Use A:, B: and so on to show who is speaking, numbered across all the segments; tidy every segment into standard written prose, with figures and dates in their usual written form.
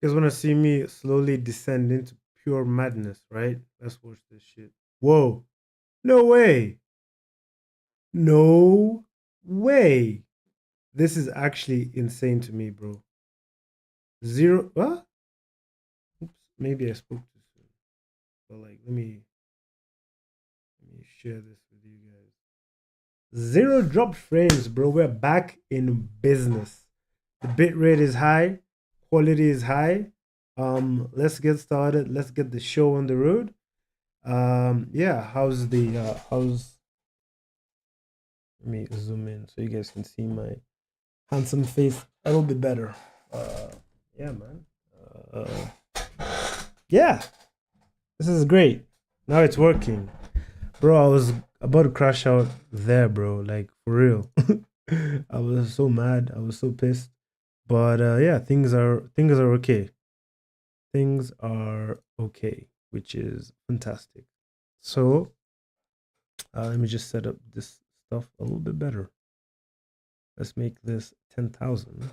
A: You guys want to see me slowly descend into pure madness, right? Let's watch this shit. Whoa. No way. No way. This is actually insane to me, bro. Zero. What? Oops. Maybe I spoke too soon. But like, let me share this with you guys. Zero drop frames, bro. We're back in business. The bit rate is high. Quality is high. Let's get started. Let's get the show on the road. Yeah, how's let me zoom in so you guys can see my handsome face a little bit better. Yeah, man. Uh, yeah, this is great. Now it's working, bro. I was about to crash out there, bro. Like for real. I was so mad. I was so pissed. But yeah, things are okay. Things are okay, which is fantastic. So let me just set up this stuff a little bit better. Let's make this 10,000.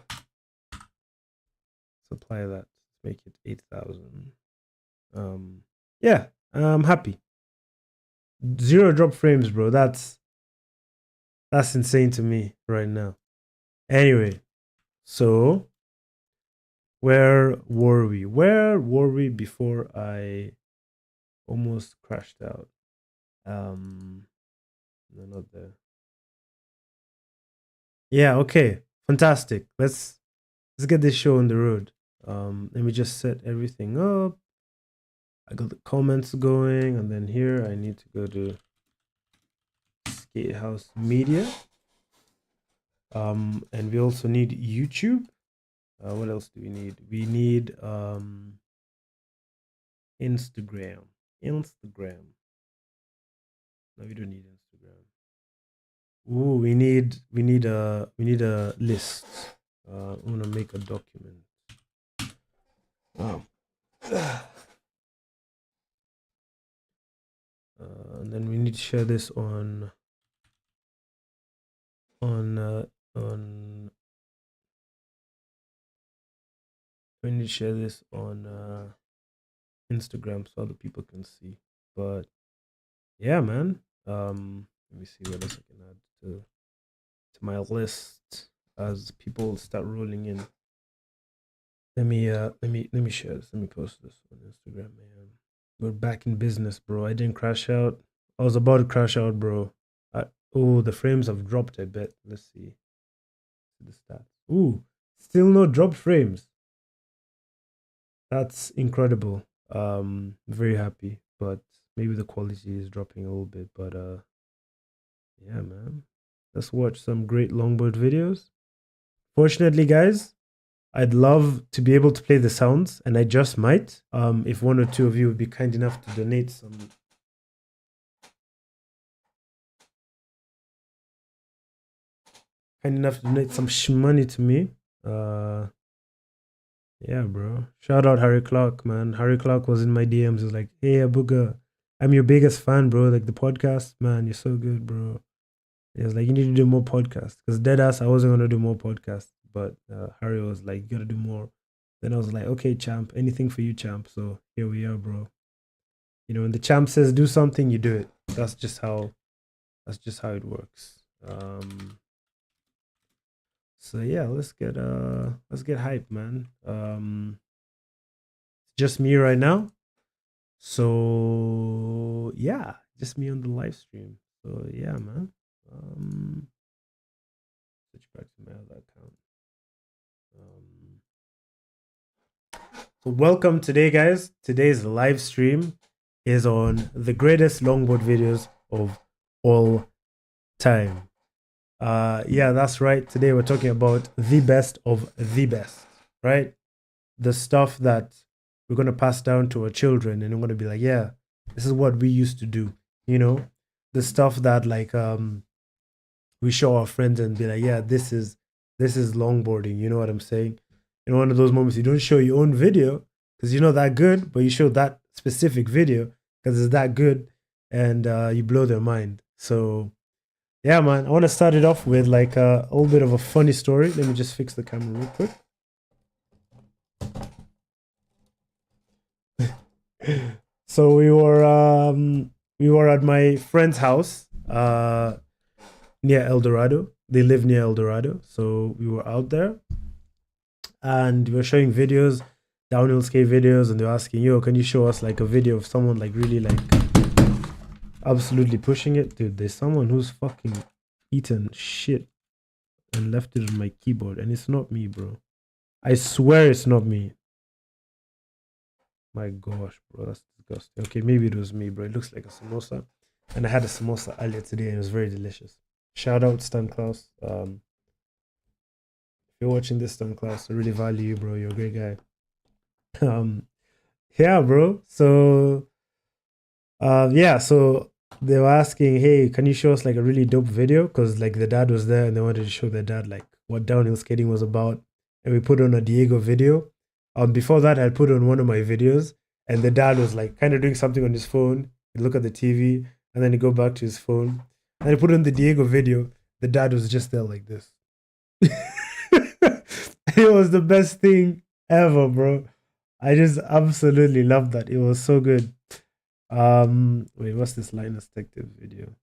A: Supply that. Let's make it 8,000. Yeah, I'm happy. Zero drop frames, bro. That's insane to me right now. Anyway, so where were we? Where were we before I almost crashed out? No, not there. Yeah, okay. Fantastic. Let's get this show on the road. Let me just set everything up. I got the comments going, and then here I need to go to Skatehouse Media. And we also need YouTube. What else do we need? We need Instagram. Instagram. No, we don't need Instagram. Ooh, we need a list. I'm gonna make a document. And then we need to share this on we need to share this on Instagram so other people can see. But yeah, man. Let me see what else I can add to my list as people start rolling in. Let me share this. Let me post this on Instagram, man. We're back in business, bro. I didn't crash out. I was about to crash out, bro. Oh, the frames have dropped, I bet. Let's see the stats. Ooh, still no drop frames. That's incredible. Very happy, but maybe the quality is dropping a little bit. But yeah, man. Let's watch some great longboard videos. Fortunately, guys, I'd love to be able to play the sounds, and I just might. If one or two of you would be kind enough to donate some money to me. Yeah, bro. Shout out Harry Clark, man. Harry Clark was in my DMs. He was like, "Hey, Abuga, I'm your biggest fan, bro. Like the podcast, man, you're so good, bro." He was like, "You need to do more podcasts." Because deadass, I wasn't gonna do more podcasts, but Harry was like, "You gotta do more." Then I was like, "Okay, champ, anything for you, champ." So here we are, bro. You know, when the champ says do something, you do it. That's just how it works. So yeah, let's get hype, man. Just me right now. So yeah, just me on the live stream. So yeah, man. Switch back to my other account. So welcome today, guys. Today's live stream is on the greatest longboard videos of all time. Yeah, that's right. Today we're talking about the best of the best, right? The stuff that we're gonna pass down to our children, and we're gonna be like, yeah, this is what we used to do. You know, the stuff that like we show our friends and be like, yeah, this is longboarding. You know what I'm saying? In one of those moments, you don't show your own video because you're not that good, but you show that specific video because it's that good, and you blow their mind. So yeah, man, I want to start it off with like a little bit of a funny story. Let me just fix the camera real quick. So we were at my friend's house near El Dorado. They live near El Dorado, so we were out there and we were showing videos, downhill skate videos, and they were asking, "Yo, can you show us like a video of someone like really like absolutely pushing it, dude?" There's someone who's fucking eaten shit and left it on my keyboard, and it's not me, bro. I swear it's not me. My gosh, bro, that's disgusting. Okay, maybe it was me, bro. It looks like a samosa, and I had a samosa earlier today, and it was very delicious. Shout out Stan Klaus. If you're watching this, Stan Klaus, I really value you, bro. You're a great guy. Um, yeah, bro. So, yeah, so they were asking, hey, can you show us like a really dope video? Because like the dad was there and they wanted to show their dad like what downhill skating was about. And we put on a Diego video. Before that, I put on one of my videos and the dad was like kind of doing something on his phone. He'd look at the TV and then he'd go back to his phone. And I put on the Diego video. The dad was just there like this. It was the best thing ever, bro. I just absolutely loved that. It was so good. Wait, what's this Linus Detective video?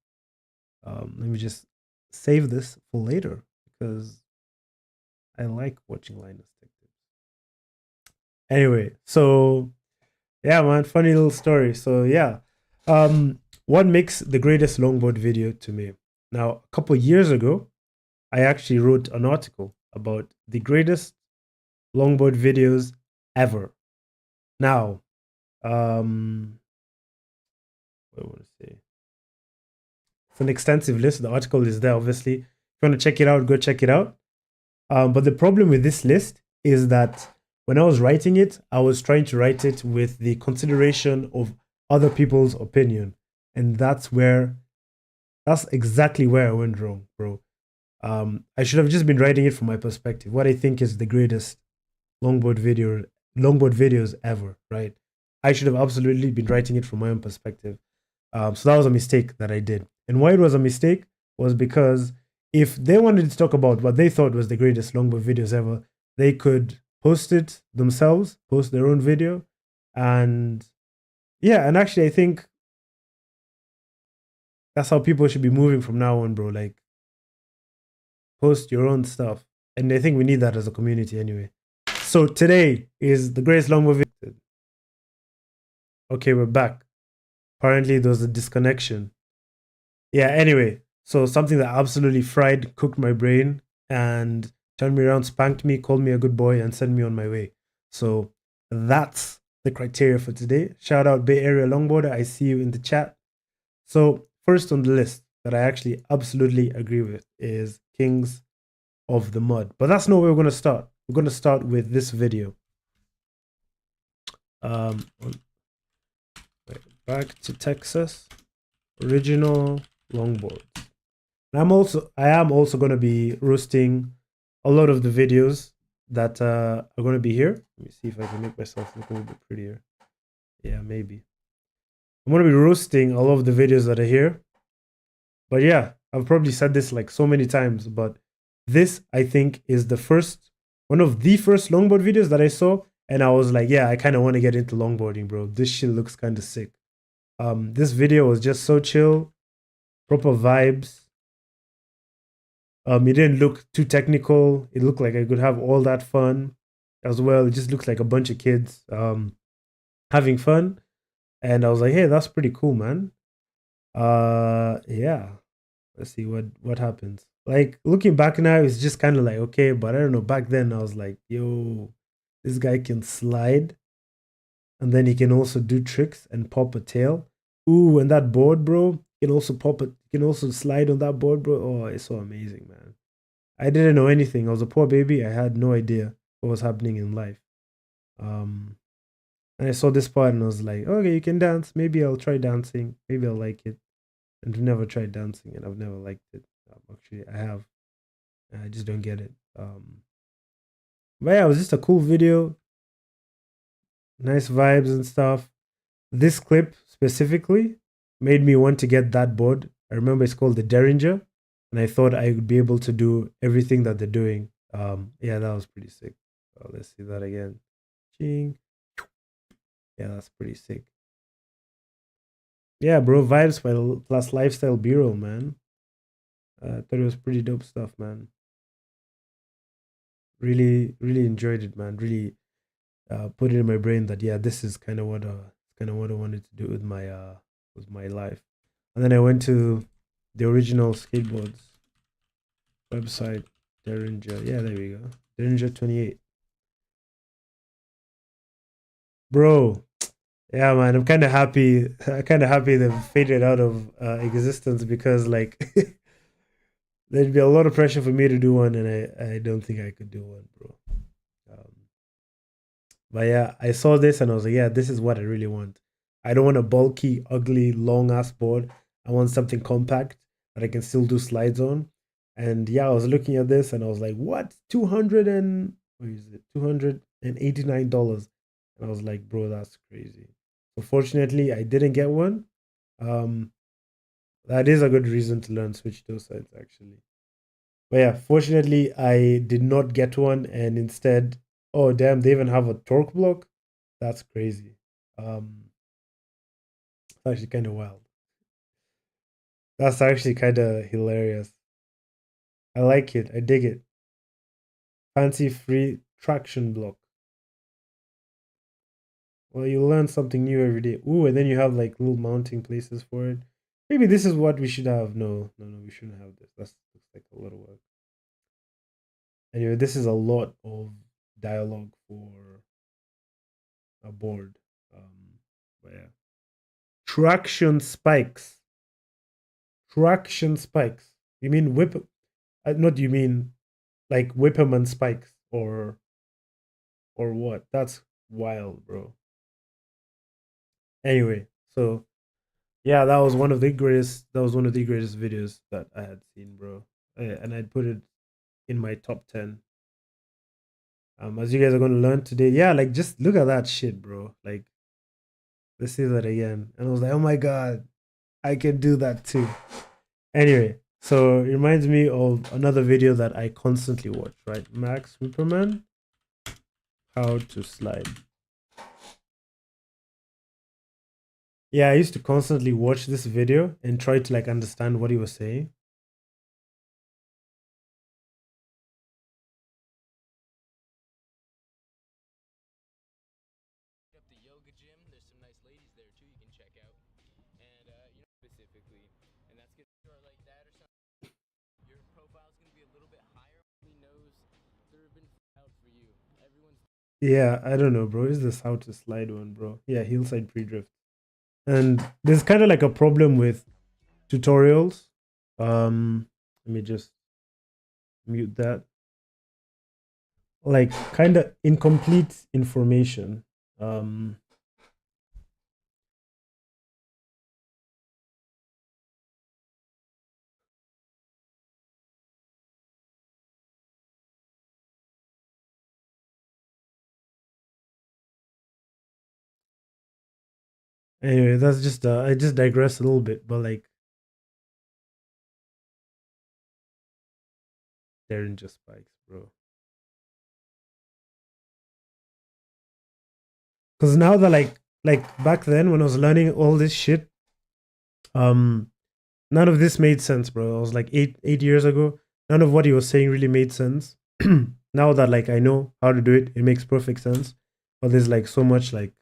A: Let me just save this for later because I like watching Linus Detective. Anyway, so yeah, man, funny little story. So yeah, what makes the greatest longboard video to me? Now, a couple years ago, I actually wrote an article about the greatest longboard videos ever. Now, what I want to say. It's an extensive list. The article is there, obviously. If you want to check it out, go check it out. But the problem with this list is that when I was writing it, I was trying to write it with the consideration of other people's opinion. And that's exactly where I went wrong, bro. I should have just been writing it from my perspective. What I think is the greatest longboard videos ever, right? I should have absolutely been writing it from my own perspective. So that was a mistake that I did. And why it was a mistake was because if they wanted to talk about what they thought was the greatest longboard videos ever, they could post it themselves, post their own video. And yeah, and actually, I think that's how people should be moving from now on, bro. Like, post your own stuff. And I think we need that as a community anyway. So today is the greatest longboard video. Okay, we're back. Apparently, there was a disconnection. Yeah, anyway, so something that absolutely cooked my brain, and turned me around, spanked me, called me a good boy, and sent me on my way. So that's the criteria for today. Shout out Bay Area Longboarder. I see you in the chat. So first on the list that I actually absolutely agree with is Kings of the Mud. But that's not where we're going to start. We're going to start with this video. Back to Texas. Original longboards. I am also going to be roasting a lot of the videos that are going to be here. Let me see if I can make myself look a little bit prettier. Yeah, maybe. I'm going to be roasting a lot of the videos that are here. But yeah, I've probably said this like so many times, but this I think is one of the first longboard videos that I saw, and I was like, yeah, I kind of want to get into longboarding, bro. This shit looks kind of sick. This video was just so chill, proper vibes. It didn't look too technical. It looked like I could have all that fun as well. It just looks like a bunch of kids having fun. And I was like, hey, that's pretty cool, man. Yeah. Let's see what happens. Like looking back now, it's just kind of like, okay, but I don't know. Back then I was like, yo, this guy can slide. And then he can also do tricks and pop a tail. Ooh, and that board, bro. You can also you can also slide on that board, bro. Oh, it's so amazing, man. I didn't know anything. I was a poor baby. I had no idea what was happening in life. And I saw this part and I was like, okay, you can dance. Maybe I'll try dancing. Maybe I'll like it. And I've never tried dancing and I've never liked it. Actually, I have. I just don't get it. But yeah, it was just a cool video. Nice vibes and stuff. This clip specifically made me want to get that board. I remember it's called the Derringer, and I thought I would be able to do everything that they're doing. Yeah, that was pretty sick. Let's see that again. Ching. Yeah, that's pretty sick. Yeah, bro, vibes plus lifestyle bureau, man. I thought it was pretty dope stuff, man. Really enjoyed it, man. Really put it in my brain that yeah, this is kind of what I wanted to do with my life. And then I went to the original skateboards website, Derringer. Yeah, there we go. Derringer 28. Bro, yeah, man, I'm kind of happy. I'm kind of happy they've faded out of existence because like there'd be a lot of pressure for me to do one, and I don't think I could do one, bro. Um, but yeah, I saw this and I was like, yeah, this is what I really want. I don't want a bulky, ugly, long ass board. I want something compact that I can still do slides on. And yeah, I was looking at this and I was like, what? 200 and what is it? $289. And I was like, bro, that's crazy. So fortunately, I didn't get one. Um, that is a good reason to learn switch toe sides actually. But yeah, fortunately, I did not get one, and instead, oh damn, they even have a torque block. That's crazy. It's actually kind of wild. That's actually kind of hilarious. I like it. I dig it. Fancy free traction block. Well, you learn something new every day. Ooh, and then you have like little mounting places for it. Maybe this is what we should have. No, we shouldn't have this. That looks like a lot of work. Anyway, this is a lot of dialogue for a board. But yeah. Traction spikes. Traction spikes. You mean whip? Not you mean like Whipperman spikes or what? That's wild, bro. Anyway, so yeah, that was one of the greatest. That was one of the greatest videos that I had seen, bro. And I'd put it in my top 10. As you guys are gonna learn today, yeah, like just look at that shit, bro. Like let's see that again. And I was like, oh my god, I can do that too. Anyway, so it reminds me of another video that I constantly watch, right? Max Whipperman, how to slide. Yeah, I used to constantly watch this video and try to like understand what he was saying. Yeah, I don't know, bro. Is this how to slide one, bro? Yeah, hillside pre-drift. And there's kind of like a problem with tutorials. Let me just mute that. Like kind of incomplete information. Um anyway, that's just I just digress a little bit, but like Darren just spikes, bro. Because now that like back then when I was learning all this shit, um, none of this made sense, bro. I was like eight years ago. None of what he was saying really made sense. Now that like I know how to do it, it makes perfect sense. But there's like so much like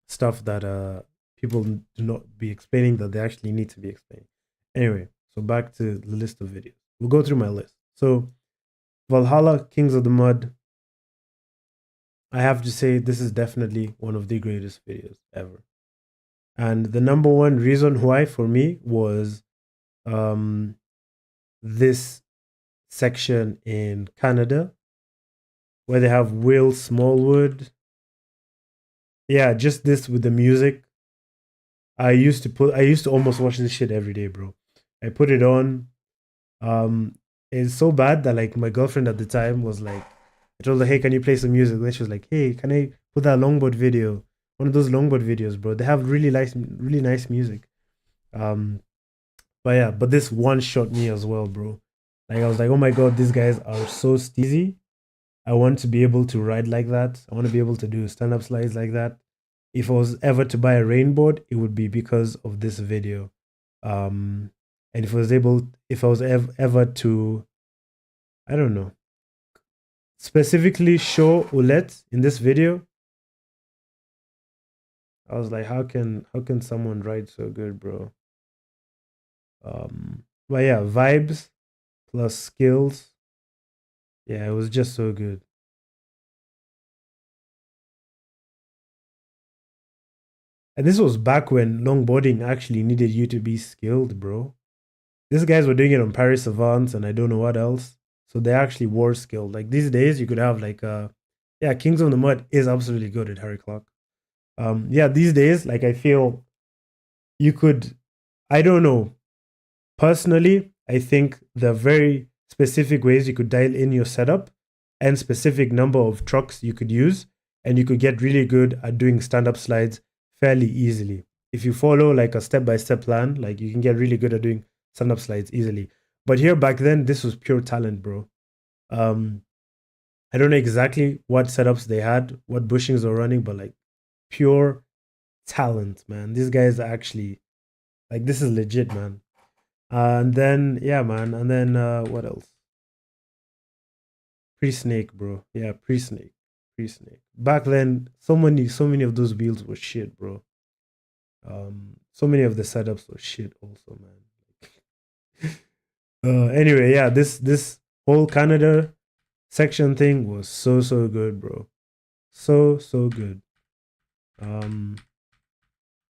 A: stuff that people do not be explaining that they actually need to be explained. Anyway, so back to the list of videos. We'll go through my list. So Valhalla, Kings of the Mud. I have to say this is definitely one of the greatest videos ever. And the number one reason why for me was um, this section in Canada where they have Will Smallwood. Yeah, just this with the music. I used to almost watch this shit every day, bro. I put it on. It's so bad that like my girlfriend at the time was like, I told her, hey, can you play some music? Then she was like, hey, can I put that longboard video? One of those longboard videos, bro. They have really nice music. Um, But yeah, but this one shot me as well, bro. Like I was like, oh my god, these guys are so steezy. I want to be able to ride like that. I want to be able to do stand-up slides like that. if I was ever to buy a rainboard, it would be because of this video. And if I was ever to, I don't know, specifically show Olet in this video, I was like, how can someone write so good, bro? But yeah, vibes plus skills. Yeah, it was just so good. And this was back when longboarding actually needed you to be skilled, bro. These guys were doing it on Paris Savants and I don't know what else. So they actually were skilled. Like these days, you could have like yeah, Kings of the Mud is absolutely good at Harry Clock. Yeah, these days, like I feel you could, I don't know. Personally, I think there are very specific ways you could dial in your setup and specific number of trucks you could use, and you could get really good at doing stand-up slides fairly easily. If you follow like a step-by-step plan, like you can get really good at doing stand-up slides easily. But here back then, this was pure talent, bro. I don't know exactly what setups they had, what bushings they were running, but like pure talent, man. These guys are actually like this is legit, man. And then yeah, man. And then what else? Pre-snake, bro. Yeah, pre-snake. Pre-snake. Back then, so many of those builds were shit, bro. So many of the setups were shit also, man. Anyway, yeah, this whole Canada section thing was so good, bro. So good. Then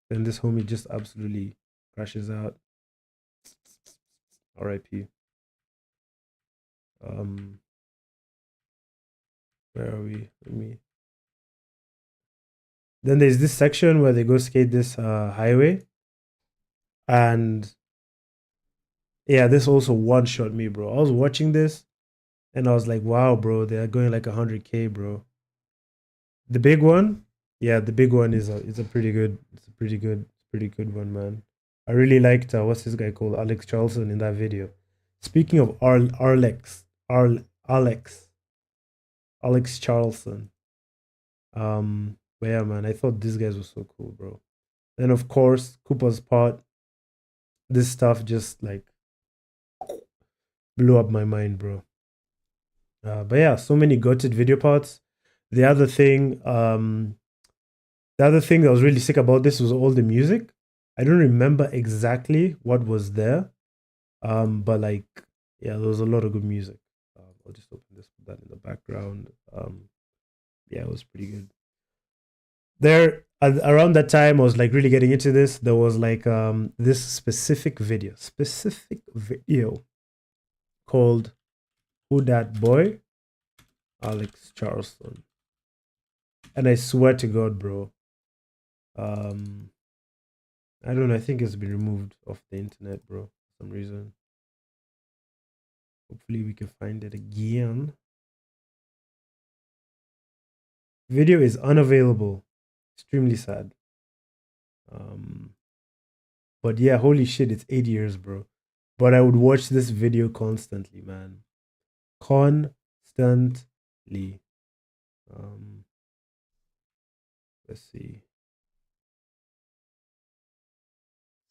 A: this homie just absolutely crashes out. R.I.P. Where are we? Then there's this section where they go skate this highway, and yeah, this also one shot me, bro. I was watching this, and I was like, wow, bro, they're going like 100K, bro. The big one, yeah, the big one is a pretty good, pretty good one, man. I really liked what's this guy called, Alex Charleston, in that video. Speaking of Alex Charleston. But yeah, man, I thought these guys were so cool, bro. And of course, Cooper's part, this stuff just like blew up my mind, bro. But yeah, so many gutted video parts. The other thing that was really sick about this was all the music. I don't remember exactly what was there. But like, yeah, there was a lot of good music. I'll just open this, put that in the background. Yeah, it was pretty good. There, around that time, I was like really getting into this. There was like this specific video called "Who Dat Boy?" Alex Charleston. And I swear to God, bro, I don't know. I think it's been removed off the internet, bro, for some reason. Hopefully, we can find it again. Video is unavailable. Extremely sad. But yeah, holy shit, it's 8 years, bro. But I would watch this video constantly, man. Constantly. Let's see.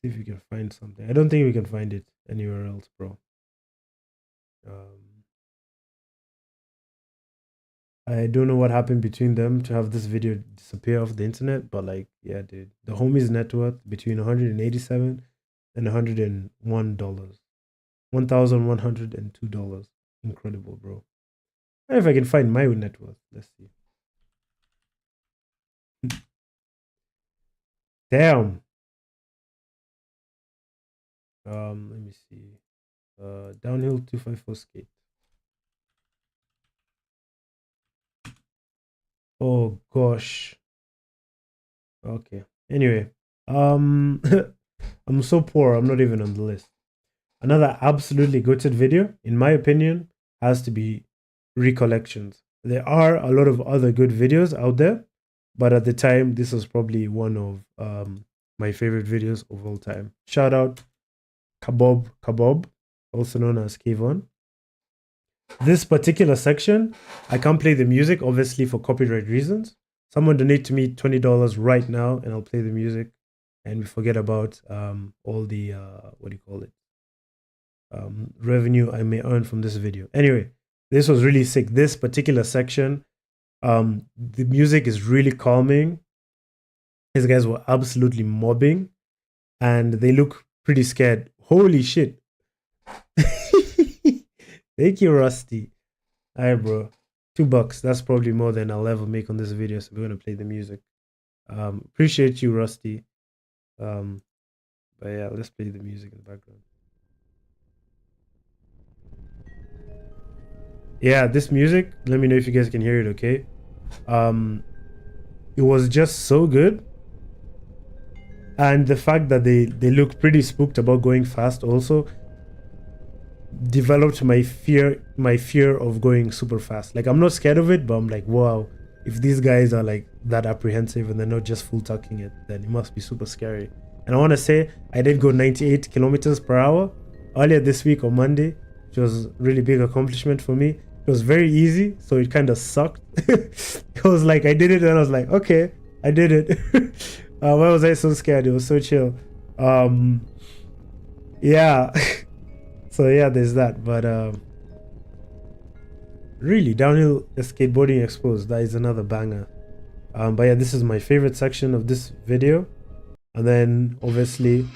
A: See if we can find something. I don't think we can find it anywhere else, bro. I don't know what happened between them to have this video disappear off the internet, but like, yeah, dude. The homie's net worth between $187 and $101. $1,102. Incredible, bro. I don't know if I can find my net worth. Let's see. Damn. Let me see. Downhill 254 skate. Oh gosh. Okay. Anyway, I'm so poor. I'm not even on the list. Another absolutely goated video, in my opinion, has to be Recollections. There are a lot of other good videos out there, but at the time, this was probably one of my favorite videos of all time. Shout out Kabob, also known as Kayvon. This particular section, I can't play the music, obviously, for copyright reasons. Someone donate to me $20 right now, and I'll play the music, and we forget about all the what do you call it, revenue I may earn from this video. Anyway, this was really sick. This particular section, the music is really calming. These guys were absolutely mobbing, and they look pretty scared. Holy shit. Thank you, Rusty. Alright, bro. $2. That's probably more than I'll ever make on this video, so we're gonna play the music. Appreciate you, Rusty. But yeah, let's play the music in the background. Yeah, this music, let me know if you guys can hear it, okay? It was just so good. And the fact that they look pretty spooked about going fast also developed my fear of going super fast. Like, I'm not scared of it, but I'm like, wow, if these guys are like that apprehensive and they're not just full tucking it, then it must be super scary. And I want to say I did go 98 kilometers per hour earlier this week on Monday, which was a really big accomplishment for me. It was very easy, so it kind of sucked. It was like I did it and I was like, okay, I did it. Why was I so scared? It was so chill. Yeah. So yeah, there's that. But really, downhill skateboarding exposed. That is another banger. But yeah, this is my favorite section of this video. And then obviously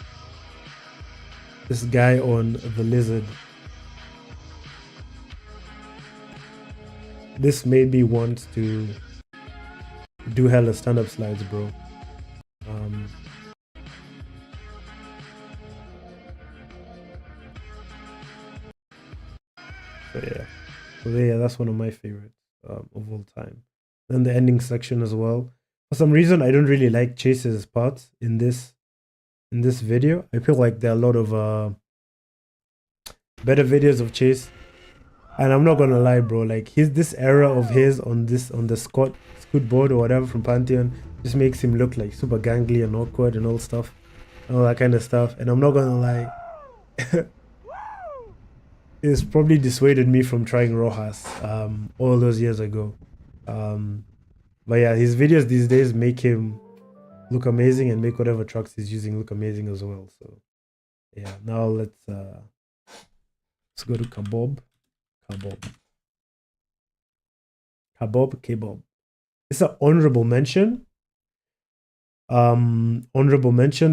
A: this guy on the lizard. This made me want to do hella stand-up slides, bro. So yeah, that's one of my favorites of all time. Then the ending section as well. For some reason, I don't really like Chase's parts in this video. I feel like there are a lot of better videos of Chase. And I'm not gonna lie, bro, like this era of his on the scoot board or whatever from Pantheon just makes him look like super gangly and awkward and all stuff, and all that kind of stuff. And I'm not gonna lie, it's probably dissuaded me from trying Rojas all those years ago. But yeah, his videos these days make him look amazing and make whatever trucks he's using look amazing as well. So yeah, now let's go to Kabob. It's an honorable mention.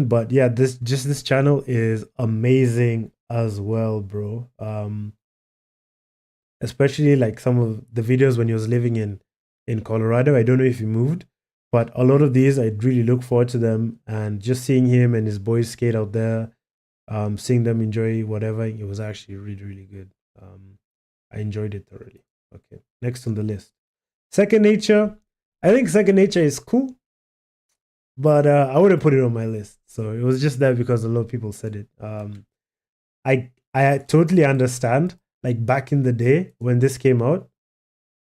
A: But yeah, this channel is amazing as well, bro. Especially like some of the videos when he was living in Colorado. I don't know if he moved, but a lot of these I really look forward to them, and just seeing him and his boys skate out there, seeing them enjoy whatever, it was actually really, really good. I enjoyed it thoroughly. Okay, next on the list, Second Nature. I think Second Nature is cool, but I wouldn't put it on my list. So it was just there because a lot of people said it. I totally understand. Like back in the day when this came out,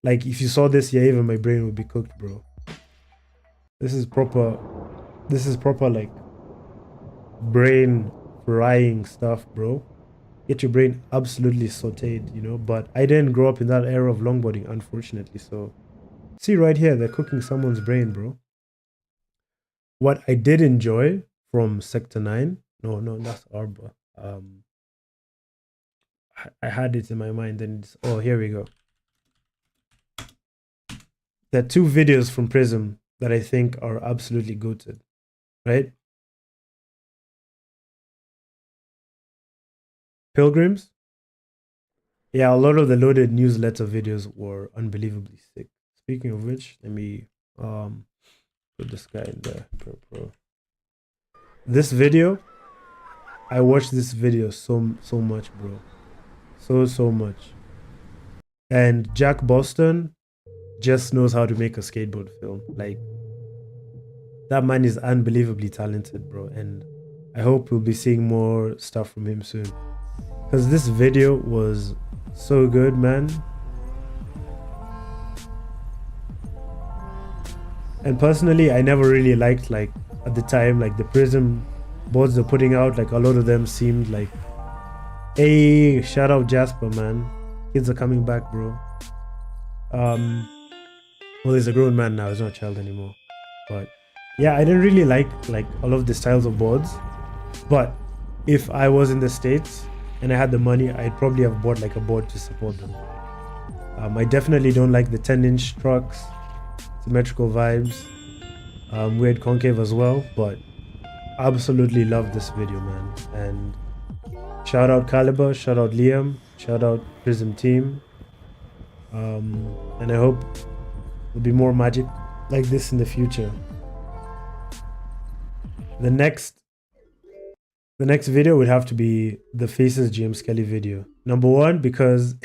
A: like if you saw this, yeah, even my brain would be cooked, bro. This is proper like brain frying stuff, bro. Get your brain absolutely sauteed, you know. But I didn't grow up in that era of longboarding, unfortunately. So see right here, they're cooking someone's brain, bro. What I did enjoy from Sector 9, no, that's Arbor. I had it in my mind, and oh, here we go. There are two videos from Prism that I think are absolutely goated, right? Pilgrims. Yeah, a lot of the loaded newsletter videos were unbelievably sick. Speaking of which, let me put this guy in there. Pro. This video, I watched this video so much, bro. So much. And Jack Boston just knows how to make a skateboard film. Like, that man is unbelievably talented, bro. And I hope we'll be seeing more stuff from him soon, because this video was so good, man. And personally, I never really liked, like, at the time, like the Prism boards they're putting out, like a lot of them seemed like, hey, shout out Jasper, man. Kids are coming back, bro. Well, he's a grown man now. He's not a child anymore. But yeah, I didn't really like all of the styles of boards. But if I was in the States and I had the money, I'd probably have bought like a board to support them. I definitely don't like the 10-inch trucks, symmetrical vibes, weird concave as well. But absolutely love this video, man. And shout out Caliber, shout out Liam, shout out Prism team. And I hope there'll be more magic like this in the future. The next video would have to be the Faces James Kelly video. Number one, because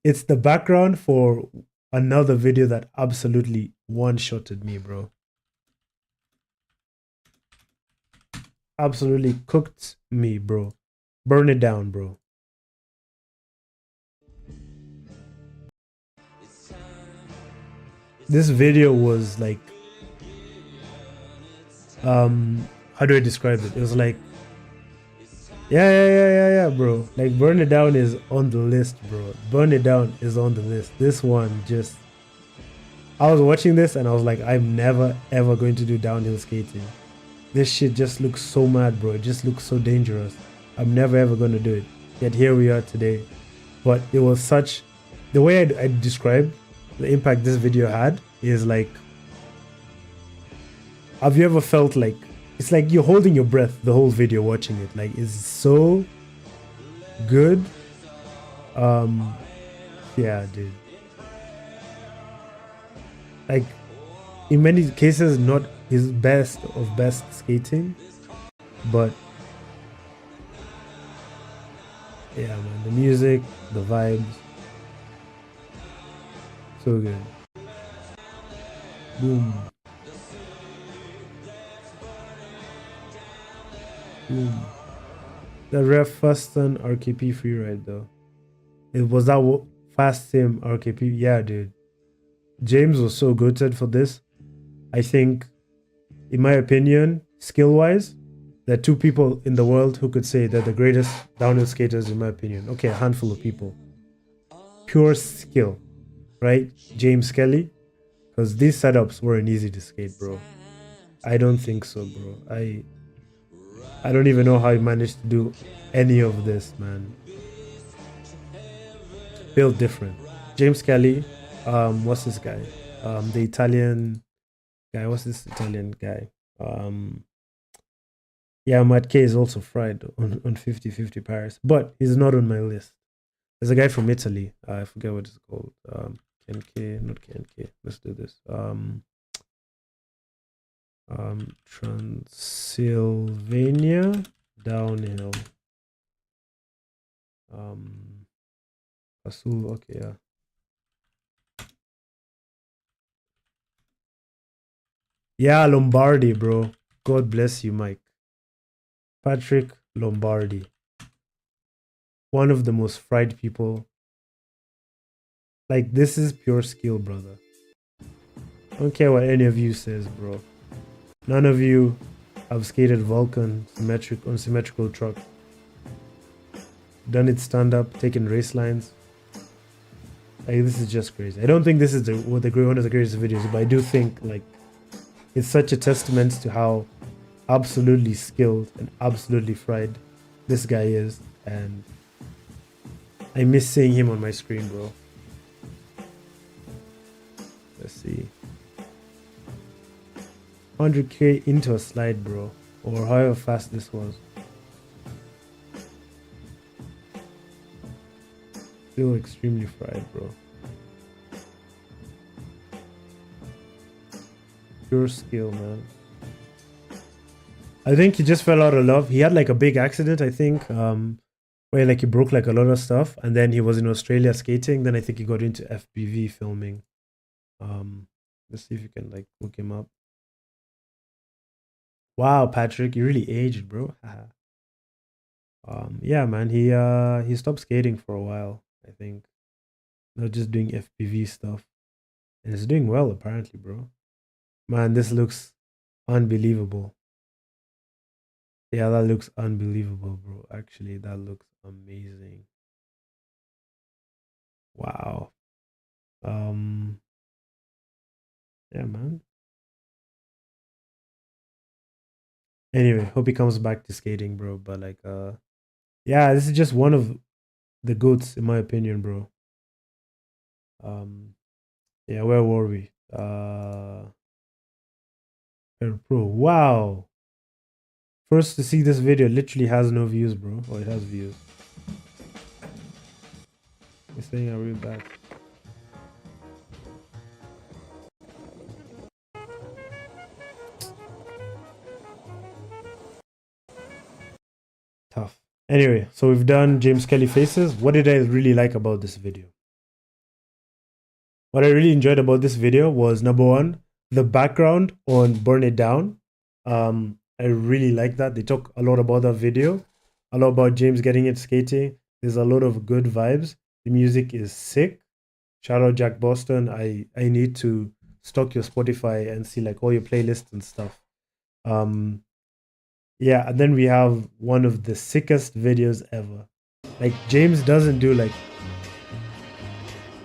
A: it's the background for another video that absolutely one-shotted me, bro. Absolutely cooked me, bro. Burn it down, bro. This video was like, how do I describe it? It was like, yeah, bro. Like, Burn It Down is on the list, bro. Burn It Down is on the list. This one just, I was watching this and I was like, I'm never ever going to do downhill skating. This shit just looks so mad, bro. It just looks so dangerous. I'm never ever going to do it. Yet here we are today. But it was such, the way I describe the impact this video had is like, have you ever felt like, it's like you're holding your breath the whole video watching it. Like, it's so good. Yeah, dude. Like, in many cases, not his best of best skating, but yeah, man, the music, the vibes, so good. Boom. Boom. The ref first on RKP freeride though. It was that fast sim RKP. Yeah, dude. James was so goated for this. I think, in my opinion, skill-wise, there are two people in the world who could say they're the greatest downhill skaters, in my opinion. Okay, a handful of people. Pure skill, right? James Kelly. Because these setups weren't easy to skate, bro. I don't think so, bro. I don't even know how he managed to do any of this, man. Built different. James Kelly, what's this guy? The Italian guy. What's this Italian guy? Yeah, Matt K is also fried on 50-50 Paris, but he's not on my list. There's a guy from Italy. I forget what it's called. Ken K, not Ken K. Let's do this. Transylvania downhill. Asul, okay, yeah. Yeah, Lombardi, bro. God bless you, Mike. Patrick Lombardi. One of the most fried people. Like, this is pure skill, brother. I don't care what any of you says, bro. None of you have skated Vulcan on symmetrical truck. Done it stand up, taken race lines. Like, this is just crazy. I don't think this is one of the greatest videos, but I do think like it's such a testament to how absolutely skilled and absolutely fried this guy is, and I miss seeing him on my screen, bro. Let's see. 100k into a slide, bro, or however fast this was. Still extremely fried, bro. Pure skill, man. I think he just fell out of love. He had like a big accident, I think, where like he broke like a lot of stuff, and then he was in Australia skating. Then I think he got into FPV filming. Let's see if you can like look him up. Wow, Patrick, you really aged, bro. Yeah, man, he stopped skating for a while, I think. Not just doing FPV stuff. And it's doing well apparently, bro. Man, this looks unbelievable. Yeah, that looks unbelievable, bro. Actually, that looks amazing. Wow. Yeah, man. Anyway, hope he comes back to skating, bro. But like, yeah, this is just one of the goats in my opinion, bro. Um, yeah, where were we? Bro, wow. First to see this video literally has no views, bro. Oh, it has views. It's saying I read back. Tough. Anyway, so we've done James Kelly faces. What did I really like about this video? What I really enjoyed about this video was number one, the background on Burn It Down. I really like that. They talk a lot about that video, a lot about James getting it skating. There's a lot of good vibes. The music is sick. Shout out Jack Boston. I need to stock your Spotify and see like all your playlists and stuff. Yeah, and then we have one of the sickest videos ever. Like James doesn't do like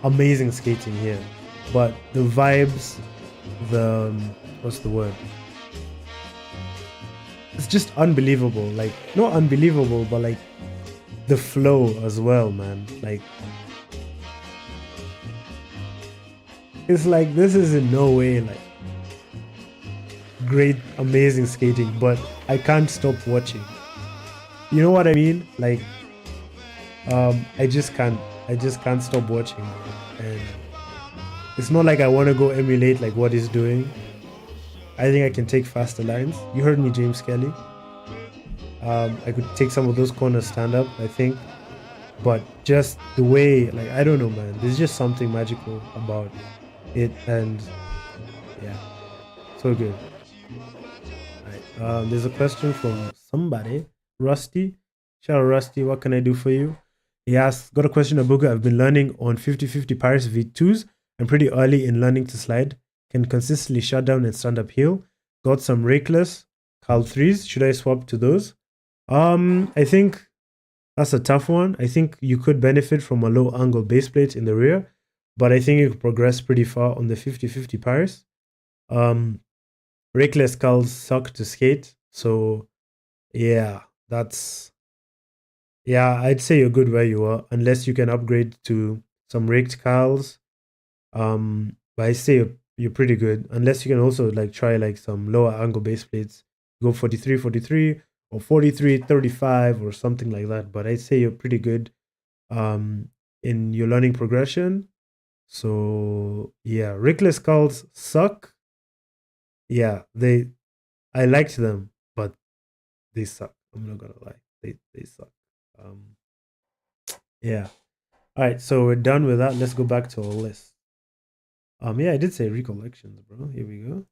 A: amazing skating here, but the vibes, the what's the word? It's just unbelievable. Like not unbelievable, but like the flow as well, man. Like it's like this is in no way like great, amazing skating, but I can't stop watching. You know what I mean? Like, I just can't stop watching, and it's not like I want to go emulate like what he's doing. I think I can take faster lines. You heard me, James Kelly. I could take some of those corners stand up, I think, but just the way, like, I don't know, man. There's just something magical about it, and yeah, so good. Right. There's a question from somebody, Rusty. Shout out Rusty. What can I do for you? He asks, got a question, Abuga. I've been learning on 50/50 Paris V2s. I'm pretty early in learning to slide. Can consistently shut down and stand up hill. Got some rakeless Cal 3s. Should I swap to those? I think that's a tough one. I think you could benefit from a low angle base plate in the rear, but I think you could progress pretty far on the 50/50 Paris. Rakeless Cals suck to skate. So yeah, I'd say you're good where you are, unless you can upgrade to some raked Cals. But I say you're pretty good, unless you can also like try like some lower angle base plates. Go 43, 43 or 43, 35 or something like that. But I'd say you're pretty good in your learning progression. So yeah, rakeless Cals suck. Yeah, I liked them, but they suck. I'm not gonna lie. They suck. Um yeah. Alright, so we're done with that. Let's go back to our list. Yeah, I did say recollections, bro. Here we go.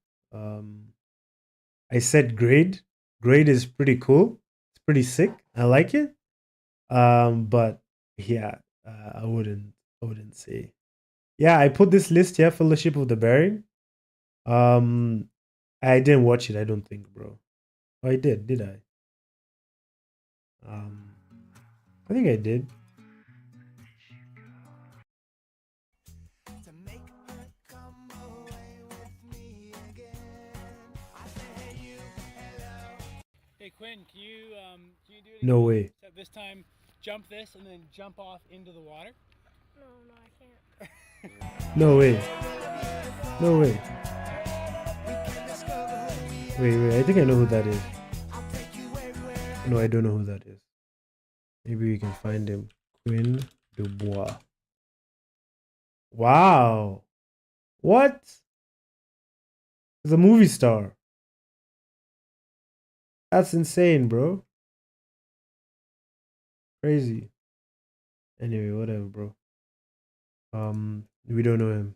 A: I said grade. Grade is pretty cool. It's pretty sick. I like it. But yeah, I wouldn't say. Yeah, I put this list here, Fellowship of the Bearing. I didn't watch it, I don't think, bro. Oh, I did I? I think I did.
B: Hey Quinn, can you do it again?
A: No way.
B: Except this time, jump this and then jump off into the water.
C: No, I can't.
A: No way. No way. Wait, I think I know who that is. No, I don't know who that is. Maybe we can find him. Quinn Dubois. Wow. What? He's a movie star. That's insane, bro. Crazy. Anyway, whatever, bro. We don't know him.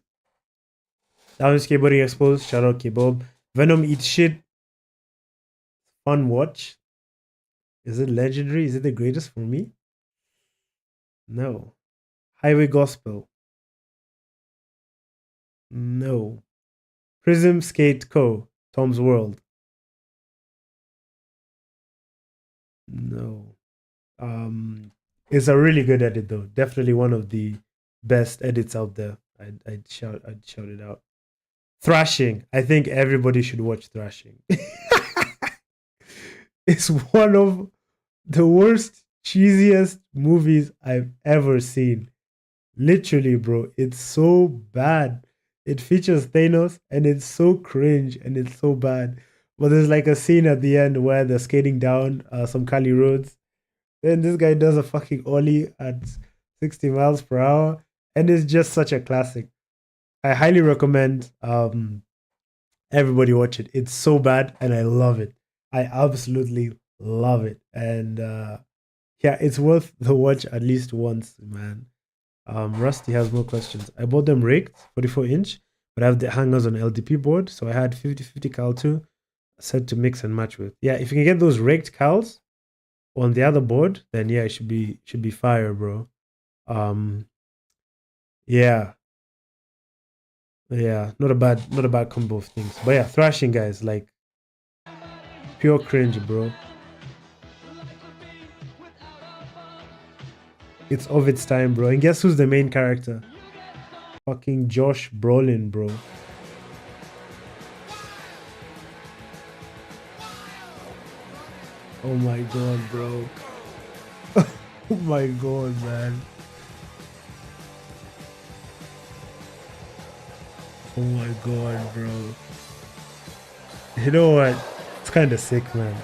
A: That was Skateboarding Exposed. Shout out K-Bob. Venom Eats Shit. Fun watch. Is it legendary? Is it the greatest for me? No. Highway Gospel. No. Prism Skate Co. Tom's World. No. It's a really good edit though. Definitely one of the best edits out there. I'd shout it out. Thrashing. I think everybody should watch Thrashing. It's one of the worst, cheesiest movies I've ever seen. Literally, bro. It's so bad. It features Thanos and it's so cringe and it's so bad. But there's like a scene at the end where they're skating down some Cali roads. Then this guy does a fucking ollie at 60 miles per hour. And it's just such a classic. I highly recommend everybody watch it. It's so bad and I love it. I absolutely love it. And yeah, it's worth the watch at least once, man. Rusty has more questions. I bought them raked, 44-inch, but I have the hangers on LDP board, so I had 50/50 cal too, set to mix and match with. Yeah, if you can get those raked cals on the other board, then yeah, it should be fire, bro. Yeah, yeah, not a bad combo of things. But yeah, thrashing guys, like pure cringe, bro. It's of its time, bro. And guess who's the main character? Fucking Josh Brolin, bro. Oh my god, bro. Oh my god, man. Oh my god, bro. You know what? It's kind of sick, man.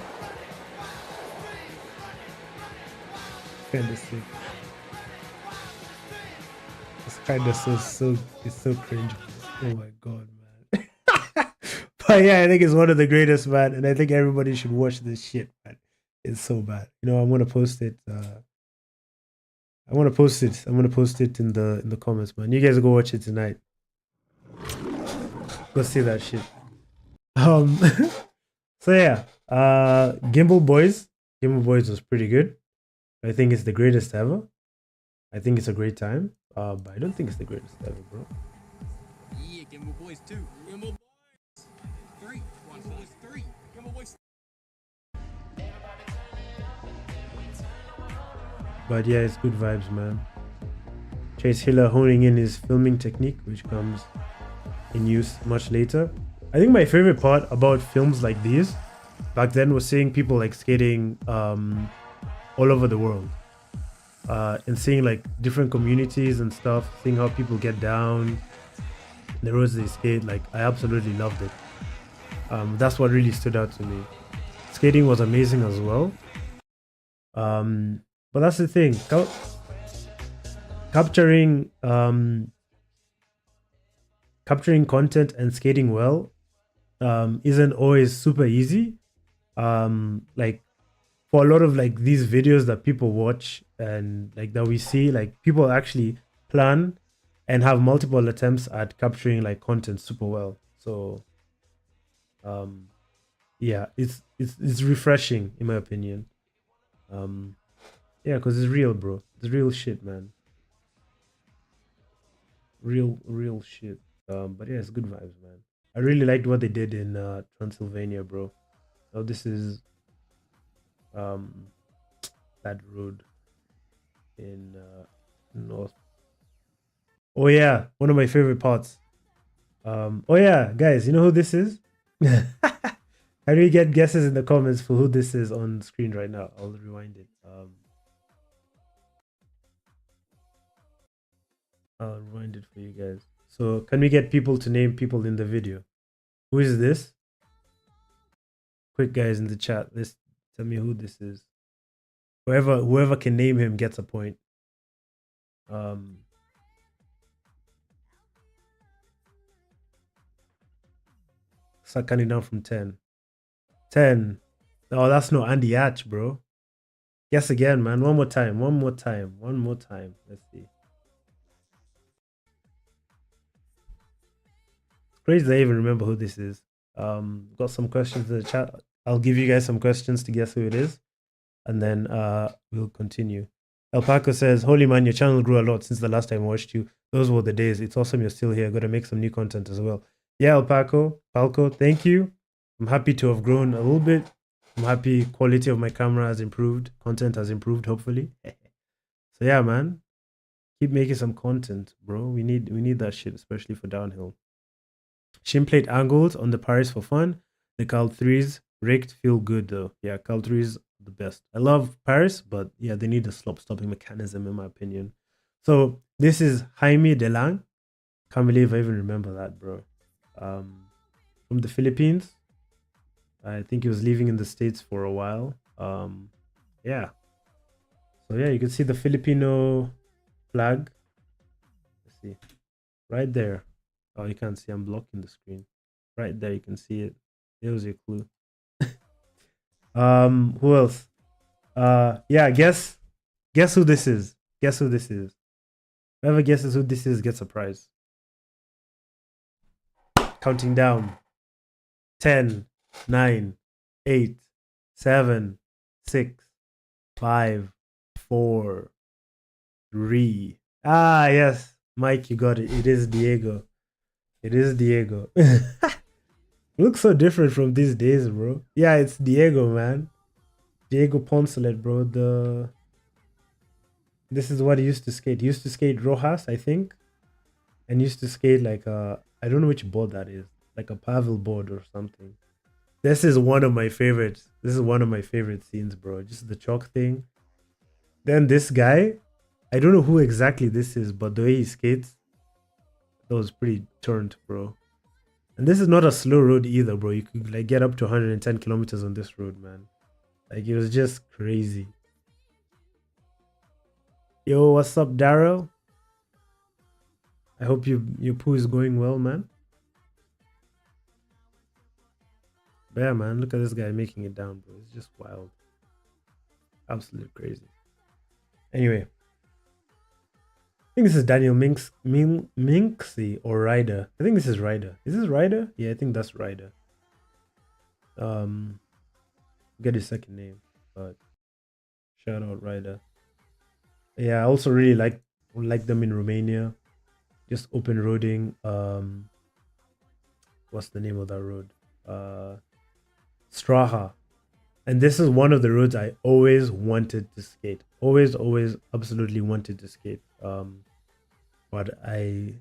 A: Kind of sick. It's kind of it's so cringe. Oh my god, man. But yeah, I think it's one of the greatest, man, and I think everybody should watch this shit, man. It's so bad. You know, I'm gonna post it. I'm gonna post it in the comments, man. You guys go watch it tonight. Go see that shit. So yeah, Gimbal Boys. Gimbal Boys was pretty good. I think it's the greatest ever. I think it's a great time. But I don't think it's the greatest ever, bro.
D: Yeah, Gimbal Boys 2. Gimbal Boys 3. Gimbal Boys 3. Gimbal Boys.
A: But yeah, it's good vibes, man. Chase Hiller honing in his filming technique, which comes in use much later. I think my favorite part about films like these back then was seeing people like skating all over the world. And seeing like different communities and stuff, seeing how people get down, the roads they skate, like I absolutely loved it. That's what really stood out to me. Skating was amazing as well. But that's the thing. Capturing content and skating well isn't always super easy. Like for a lot of like these videos that people watch and like that we see, like people actually plan and have multiple attempts at capturing like content super well. So yeah, it's refreshing in my opinion. Yeah, because it's real, bro. It's real shit, man. Real shit. But yeah, it's good vibes, man. I really liked what they did in Transylvania, bro. So this is that road in North. Oh yeah, one of my favorite parts. Oh yeah, guys, you know who this is? How do you get guesses in the comments for who this is on screen right now? I'll rewind it. I'll rewind it for you guys. So can we get people to name people in the video? Who is this? Quick guys in the chat, let's tell me who this is. Whoever can name him gets a point. Start counting down from 10. 10. Oh, that's not Andy Hatch, bro. Guess again, man. One more time. Let's see. It's crazy that I even remember who this is. Got some questions in the chat. I'll give you guys some questions to guess who it is. And then we'll continue. El Paco says, holy man, your channel grew a lot since the last time I watched you. Those were the days. It's awesome you're still here. Got to make some new content as well. Yeah, El Paco, thank you. I'm happy to have grown a little bit. I'm happy quality of my camera has improved. Content has improved, hopefully. So yeah, man. Keep making some content, bro. We need that shit, especially for downhill. Shin plate angles on the Paris for fun. The Cal 3s rigged feel good though. Yeah, Cal 3s the best. I love Paris, but yeah, they need a stopping mechanism in my opinion. So this is Jaime Delang. Can't believe I even remember that, bro. From the Philippines. I think he was living in the States for a while. Yeah. So yeah, you can see the Filipino flag. Let's see. Right there. Oh, you can't see. I'm blocking the screen. Right there, you can see it. There's your clue. Who else? Yeah, guess who this is. Guess who this is. Whoever guesses who this is gets a prize. Counting down. 10, 9, 8, 7, 6, 5, 4, 3. Ah, yes. Mike, you got it. It is Diego. It is Diego. Looks so different from these days, bro. Yeah, it's Diego, man. Diego Poncelet, bro. This is what he used to skate. He used to skate Rojas, I think. And used to skate like I don't know which board that is. Like a Pavel board or something. This is one of my favorites. This is one of my favorite scenes, bro. Just the chalk thing. Then this guy, I don't know who exactly this is, but the way he skates, that was pretty turned, bro. And this is not a slow road either, bro. You could like get up to 110 kilometers on this road, man. Like it was just crazy. Yo, what's up, Daryl? I hope your poo is going well, man. But yeah, man, look at this guy making it down, bro. It's just wild. Absolutely crazy. Anyway. I think this is Daniel Minksy or Ryder. I think this is Ryder. Is this Ryder? Yeah, I think that's Ryder. Get his second name, but shout out Ryder. Yeah, I also really like them in Romania. Just open roading. What's the name of that road? Straha. And this is one of the roads I always wanted to skate. Always absolutely wanted to skate. But I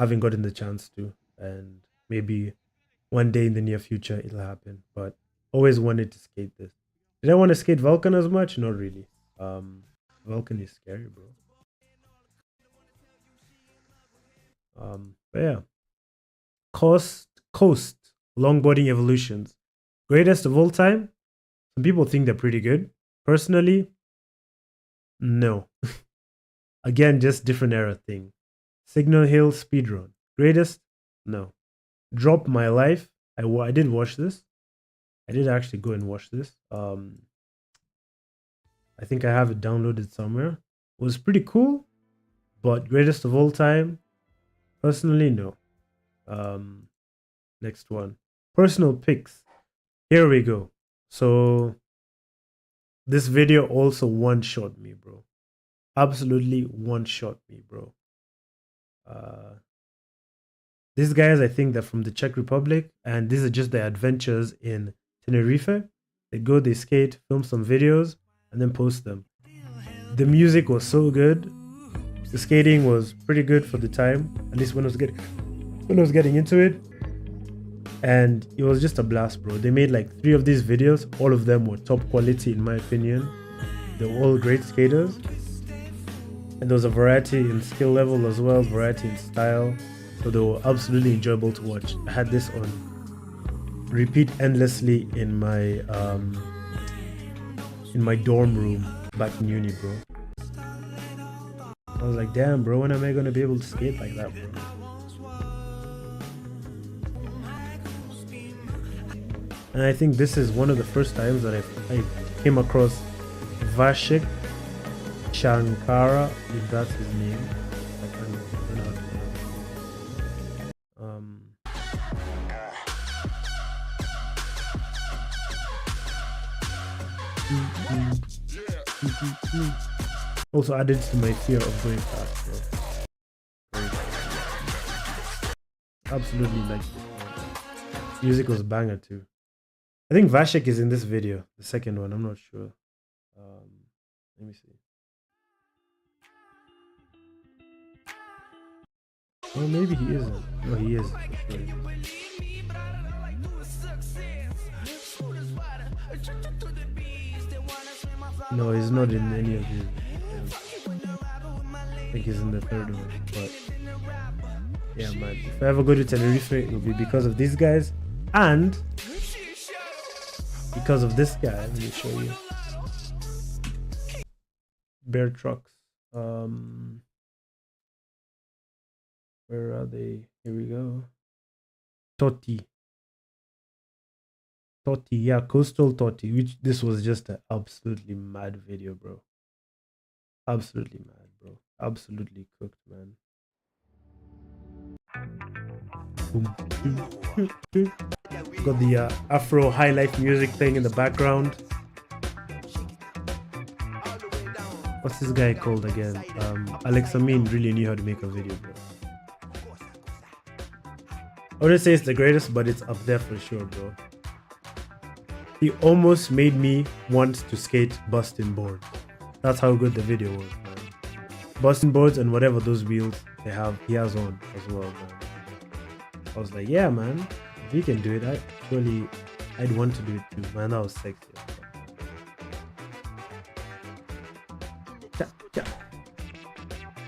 A: haven't gotten the chance to, and maybe one day in the near future it'll happen. But always wanted to skate this. Did I want to skate Vulcan as much? Not really. Vulcan is scary, bro. But yeah. Coast longboarding evolutions. Greatest of all time? Some people think they're pretty good. Personally, no. Again, just different era thing. Signal Hill speedrun. Greatest? No. Drop My Life. I did watch this. I did actually go and watch this. I think I have it downloaded somewhere. It was pretty cool, but greatest of all time? Personally, no. Next one. Personal picks. Here we go. So this video also one-shot me, bro. Absolutely one-shot me, bro. These guys, I think they're from the Czech Republic, and these are just their adventures in Tenerife. They go, they skate, film some videos, and then post them. The music was so good. The skating was pretty good for the time, at least when I was getting into it. And it was just a blast, bro. They made like 3 of these videos. All of them were top quality in my opinion. They were all great skaters. And there was a variety in skill level as well, variety in style. So they were absolutely enjoyable to watch. I had this on repeat endlessly in my dorm room back in uni, bro. I was like, damn, bro, when am I gonna be able to skate like that, bro? And I think this is one of the first times that I came across Vashik Shankara, if that's his name. I can't pronounce it. Also added to my fear of going fast, bro. Absolutely like it. Music was banger too. I think Vashik is in this video, the second one. I'm not sure. Let me see. Oh, maybe he isn't. No, he is. No, he's not in any of these. I think he's in the third one. But yeah, man. If I ever go to Tenerife, it will be because of these guys and because of this guy. Let me show you. Bear trucks. Where are they? Here we go. Totti, yeah, Coastal Totti, which this was just an absolutely mad video, bro. Absolutely mad, bro. Absolutely cooked, man. Boom. Got the Afro high life music playing in the background. What's this guy called again? Alex Amin really knew how to make a video, bro. I wouldn't say it's the greatest, but it's up there for sure, bro. He almost made me want to skate busting boards. That's how good the video was, man. Busting boards and whatever those wheels he has on as well, man. I was like, yeah, man, if he can do it, I'd want to do it too, man. That was sexy.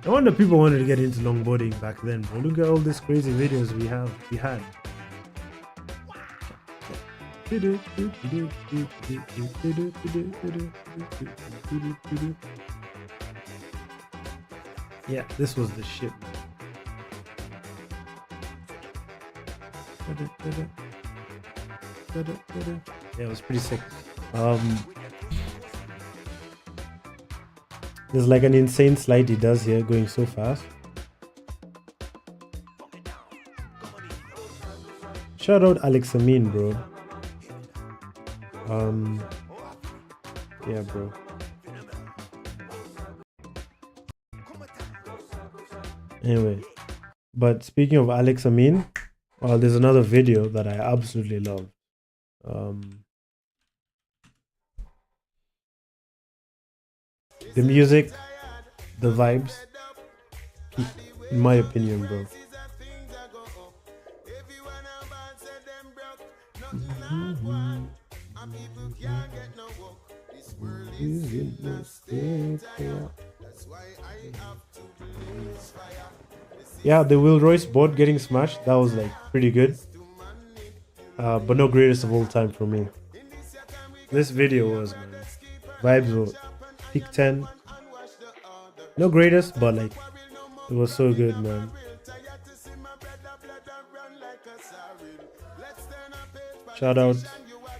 A: No wonder people wanted to get into longboarding back then, bro. Look at all these crazy videos we had. Yeah, this was the shit, man. Yeah, it was pretty sick. There's like an insane slide he does here, going so fast. Shout out Alex Amin, bro. Yeah, bro. Anyway, but speaking of Alex Amin, well, there's another video that I absolutely love. The music, the vibes, in my opinion, bro. Yeah, the Will Royce board getting smashed, that was like pretty good. But no greatest of all time for me. This video was, man. Vibes were peak 10. No greatest, but like it was so good, man. Shout out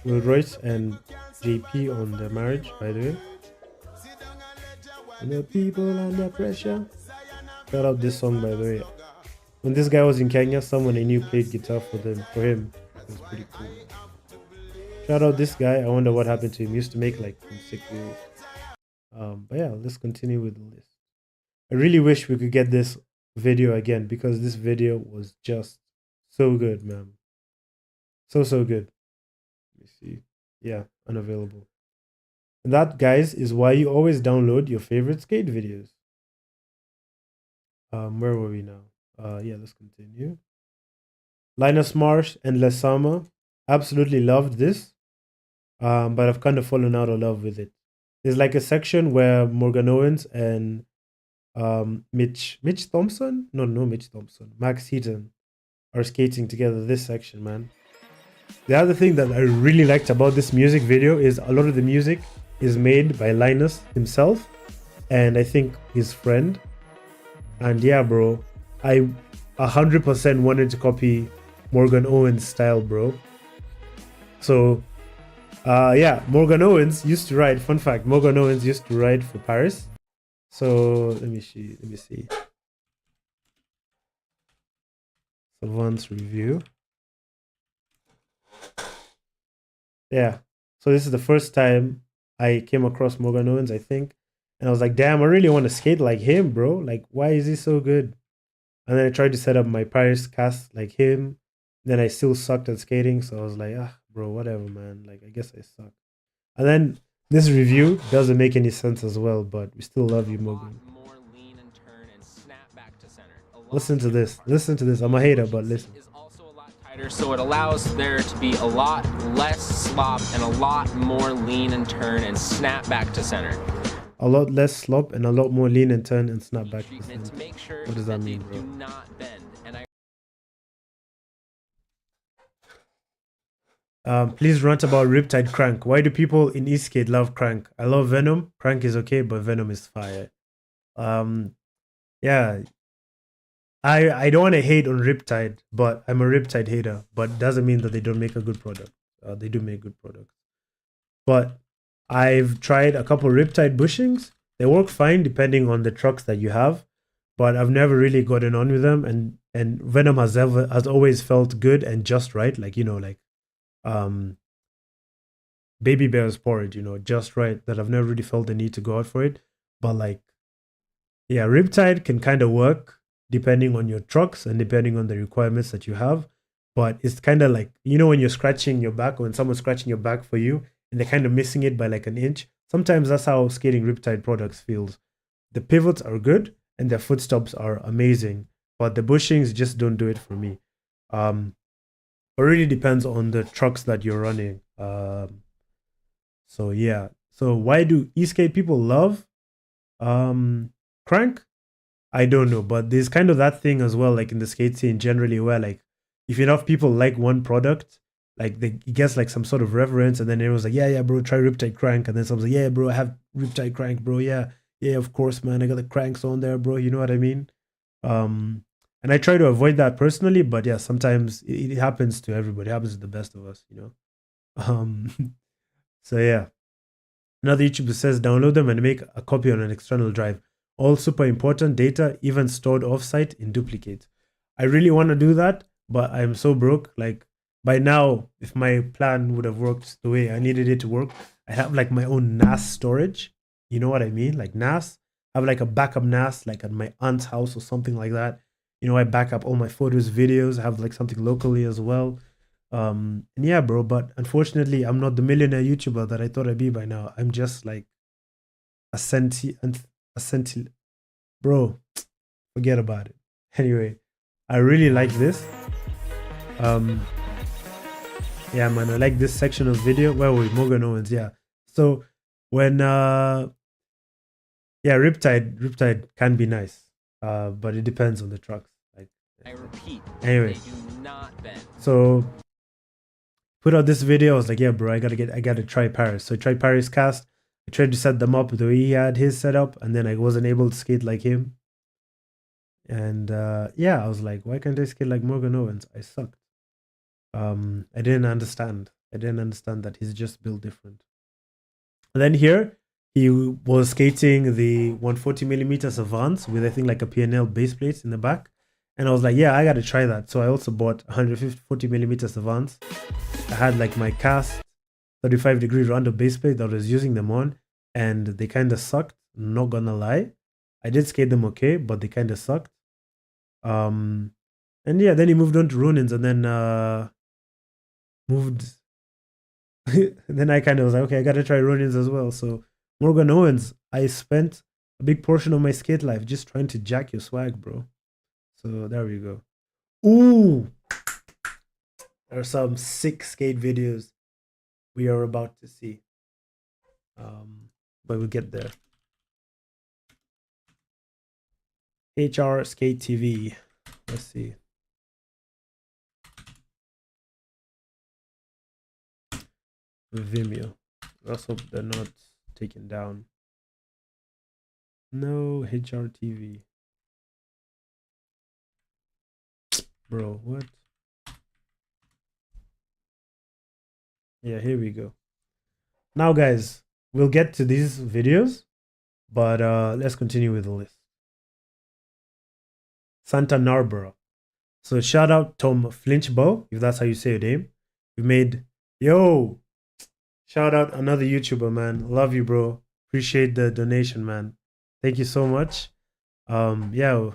A: Will Royce and JP on their marriage, by the way. And the people under pressure. Shout out this song, by the way. When this guy was in Kenya, someone I knew played guitar for him. It was pretty cool. Shout out this guy. I wonder what happened to him. He used to make like some sick videos. But yeah, let's continue with the list. I really wish we could get this video again because this video was just so good, man. So good. Let me see. Yeah, unavailable. And that, guys, is why you always download your favorite skate videos. Where were we now? Yeah, let's continue. Linus Marsh and Lesama. Absolutely loved this. But I've kind of fallen out of love with it. There's like a section where Morgan Owens and Mitch Thompson? No, Mitch Thompson. Max Heaton are skating together. This section, man. The other thing that I really liked about this music video is a lot of the music is made by Linus himself and I think his friend. And yeah, bro, I 100% wanted to copy Morgan Owens' style, bro. So, yeah, Morgan Owens used to ride. Fun fact: Morgan Owens used to ride for Paris. So let me see. Savant's review. Yeah. So this is the first time I came across Morgan Owens, I think. And I was like, damn, I really want to skate like him, bro. Like, why is he so good? And then I tried to set up my Paris cast like him. Then I still sucked at skating. So I was like, bro, whatever, man. Like, I guess I suck. And then this review doesn't make any sense as well, but we still love you, Morgan.
E: More lean and turn and snap back to center. A
A: Listen to this. Listen to this. I'm a hater, but listen.
E: Is also a lot tighter, so it allows there to be a lot less slop and a lot more lean and turn and snap back to center.
A: A lot less slop and a lot more lean and turn and snap back to
E: Treatment to
A: center.
E: make sure
A: What does that
E: that
A: mean,
E: they
A: bro?
E: do not bend. And
A: Please rant about Riptide Crank. Why do people in Eastgate love Crank? I love Venom. Crank is okay, but Venom is fire. Yeah. I don't want to hate on Riptide, but I'm a Riptide hater. But doesn't mean that they don't make a good product. They do make good products. But I've tried a couple Riptide bushings. They work fine depending on the trucks that you have, but I've never really gotten on with them. And Venom has always felt good and just right, like Baby Bear's porridge, just right. That I've never really felt the need to go out for it. But yeah, Riptide can kind of work depending on your trucks and depending on the requirements that you have. But it's kind of like, when you're scratching your back, or when someone's scratching your back for you and they're kind of missing it by like an inch. Sometimes that's how skating Riptide products feels. The pivots are good and their footstops are amazing, but the bushings just don't do it for me. It really depends on the trucks that you're running. So yeah. So why do Eastgate people love Crank? I don't know, but there's kind of that thing as well, like in the skate scene generally, where like if enough people like one product, like it gets like some sort of reverence, and then everyone's like, yeah, bro, try Riptide Crank, and then someone's like, yeah, bro, I have Riptide Crank, bro, yeah, of course, man, I got the cranks on there, bro, you know what I mean? And I try to avoid that personally, but yeah, sometimes it happens to everybody. It happens to the best of us, So yeah. Another YouTuber says download them and make a copy on an external drive. All super important data, even stored offsite in duplicate. I really want to do that, but I'm so broke. Like by now, if my plan would have worked the way I needed it to work, I have like my own NAS storage. You know what I mean? Like NAS. I have like a backup NAS, like at my aunt's house or something like that. I back up all my photos, videos. I have like something locally as well. And yeah, bro, but unfortunately, I'm not the millionaire YouTuber that I thought I'd be by now. I'm just like a bro, forget about it. Anyway, I really like this. Yeah, man, I like this section of video. Where were we? Morgan Owens, yeah. So when Riptide can be nice. But it depends on the trucks. Like
E: I repeat,
A: anyway,
E: they do not bend.
A: So put out this video. I was like, yeah, bro, I gotta try Paris. So I tried Paris cast. I tried to set them up the way he had his setup, and then I wasn't able to skate like him. And yeah, I was like, why can't I skate like Morgan Owens? I sucked. I didn't understand. That he's just built different. And then here, he was skating the 140mm Avance with, I think, like a P&L base plate in the back. And I was like, yeah, I got to try that. So I also bought 140mm Avance. I had like my cast 35-degree round base plate that I was using them on. And they kind of sucked, not gonna lie. I did skate them okay, but they kind of sucked. And yeah, then he moved on to Ronins and then moved. Then I kind of was like, okay, I got to try Ronins as well. So Morgan Owens, I spent a big portion of my skate life just trying to jack your swag, bro. So there we go. Ooh, there are some sick skate videos we are about to see. But we'll get there. HRTV. Let's see. Vimeo. Let's hope they're not taken down. No, HRTV. Bro, what? Yeah, here we go. Now, guys, we'll get to these videos, but let's continue with the list. Santa Narborough. So shout out Tom Flinchbow, if that's how you say your name. You made, shout out another YouTuber, man. Love you, bro. Appreciate the donation, man. Thank you so much. Yeah.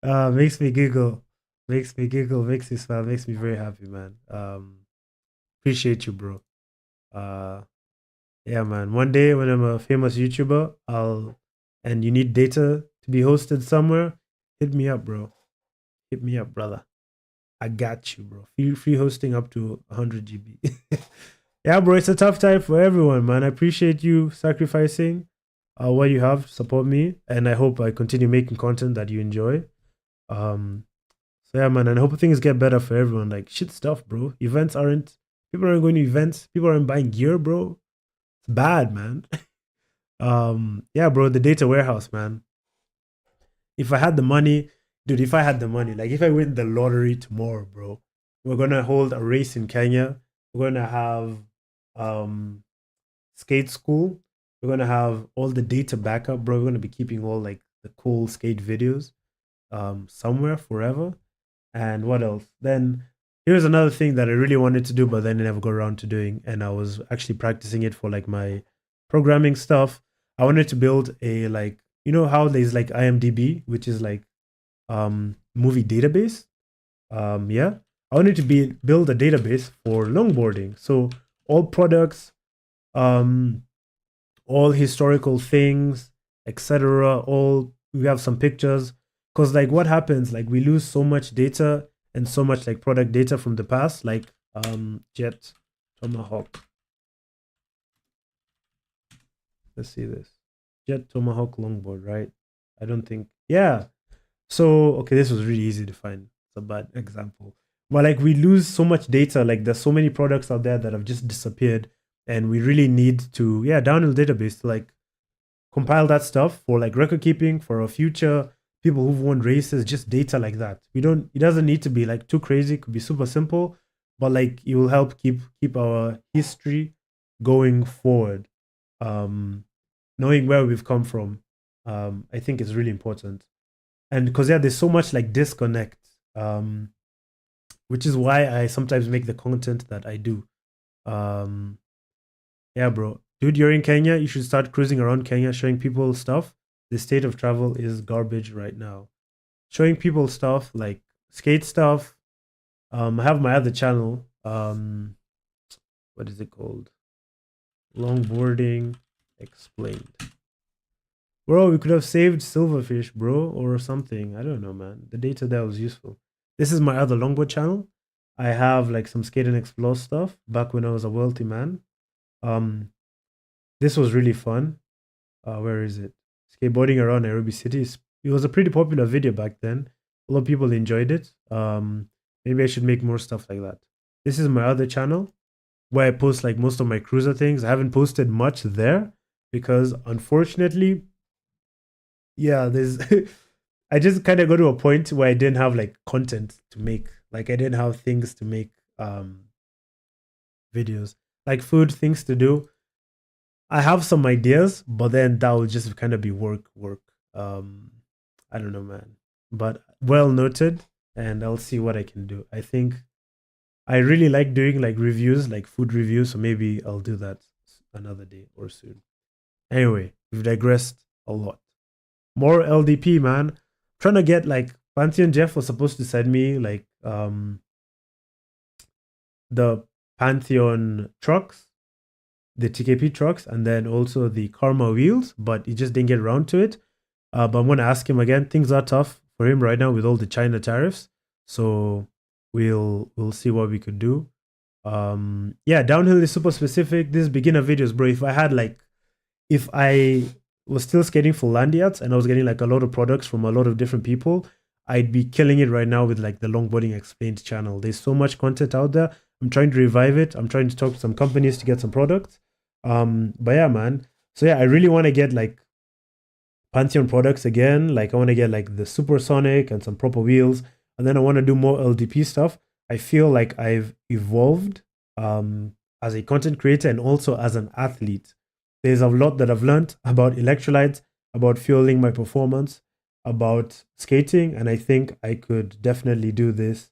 A: Makes me giggle. Makes me smile, makes me very happy, man. Appreciate you, bro. Yeah, man. One day when I'm a famous YouTuber, and you need data to be hosted somewhere, hit me up, bro. Hit me up, brother. I got you, bro. Free hosting up to 100 GB. Yeah, bro, it's a tough time for everyone, man. I appreciate you sacrificing what you have to support me, and I hope I continue making content that you enjoy. So yeah, man, and I hope things get better for everyone. Like shit stuff, bro. People aren't going to events. People aren't buying gear, bro. It's bad, man. Yeah, bro, the data warehouse, man. If I had the money, dude, if I had the money, like if I win the lottery tomorrow, bro, we're gonna hold a race in Kenya. We're gonna have skate school. We're gonna have all the data backup, bro. We're gonna be keeping all like the cool skate videos somewhere forever. And what else? Then here's another thing that I really wanted to do, but then I never got around to doing. And I was actually practicing it for like my programming stuff. I wanted to build a like, you know how there's like IMDb, which is like movie database. Yeah. I wanted to build a database for longboarding. So all products, all historical things, etc. All we have some pictures. Because like what happens, like we lose so much data and so much like product data from the past, like Jet Tomahawk. Let's see this. Jet Tomahawk longboard, right? I don't think, yeah. So okay, this was really easy to find. It's a bad example. But like we lose so much data, like there's so many products out there that have just disappeared. And we really need to, yeah, downhill database to like compile that stuff for like record keeping for our future people who've won races, just data like that. It doesn't need to be like too crazy. It could be super simple, but like it will help keep our history going forward. Knowing where we've come from, I think is really important. And because yeah, there's so much like disconnect, which is why I sometimes make the content that I do. Yeah, bro. Dude, you're in Kenya. You should start cruising around Kenya, showing people stuff. The state of travel is garbage right now. Showing people stuff like skate stuff. I have my other channel. What is it called? Longboarding Explained. Bro, we could have saved silverfish, bro, or something. I don't know, man. The data there was useful. This is my other longboard channel. I have like some skate and explore stuff back when I was a wealthy man. This was really fun. Where is it? Skateboarding around Nairobi City. It was a pretty popular video back then. A lot of people enjoyed it. Maybe I should make more stuff like that. This is my other channel where I post like most of my cruiser things. I haven't posted much there because unfortunately, yeah, there's I just kind of got to a point where I didn't have like content to make. Like I didn't have things to make videos. Like food, things to do. I have some ideas, but then that will just kind of be work. I don't know, man. But well noted, and I'll see what I can do. I think I really like doing like reviews, like food reviews, so maybe I'll do that another day or soon. Anyway, we've digressed a lot. More LDP, man. I'm trying to get like Pantheon Jeff was supposed to send me like the Pantheon trucks, the TKP trucks, and then also the Karma wheels, but he just didn't get around to it. But I'm gonna ask him again. Things are tough for him right now with all the China tariffs, so we'll see what we could do. Yeah, downhill is super specific. This beginner videos, bro. If I was still skating for Landiats and I was getting like a lot of products from a lot of different people, I'd be killing it right now with like the Longboarding Explained channel. There's so much content out there. I'm trying to revive it. I'm trying to talk to some companies to get some products. But yeah, man. So yeah, I really want to get like Pantheon products again. Like I want to get like the Supersonic and some proper wheels. And then I want to do more LDP stuff. I feel like I've evolved as a content creator and also as an athlete. There's a lot that I've learned about electrolytes, about fueling my performance, about skating. And I think I could definitely do this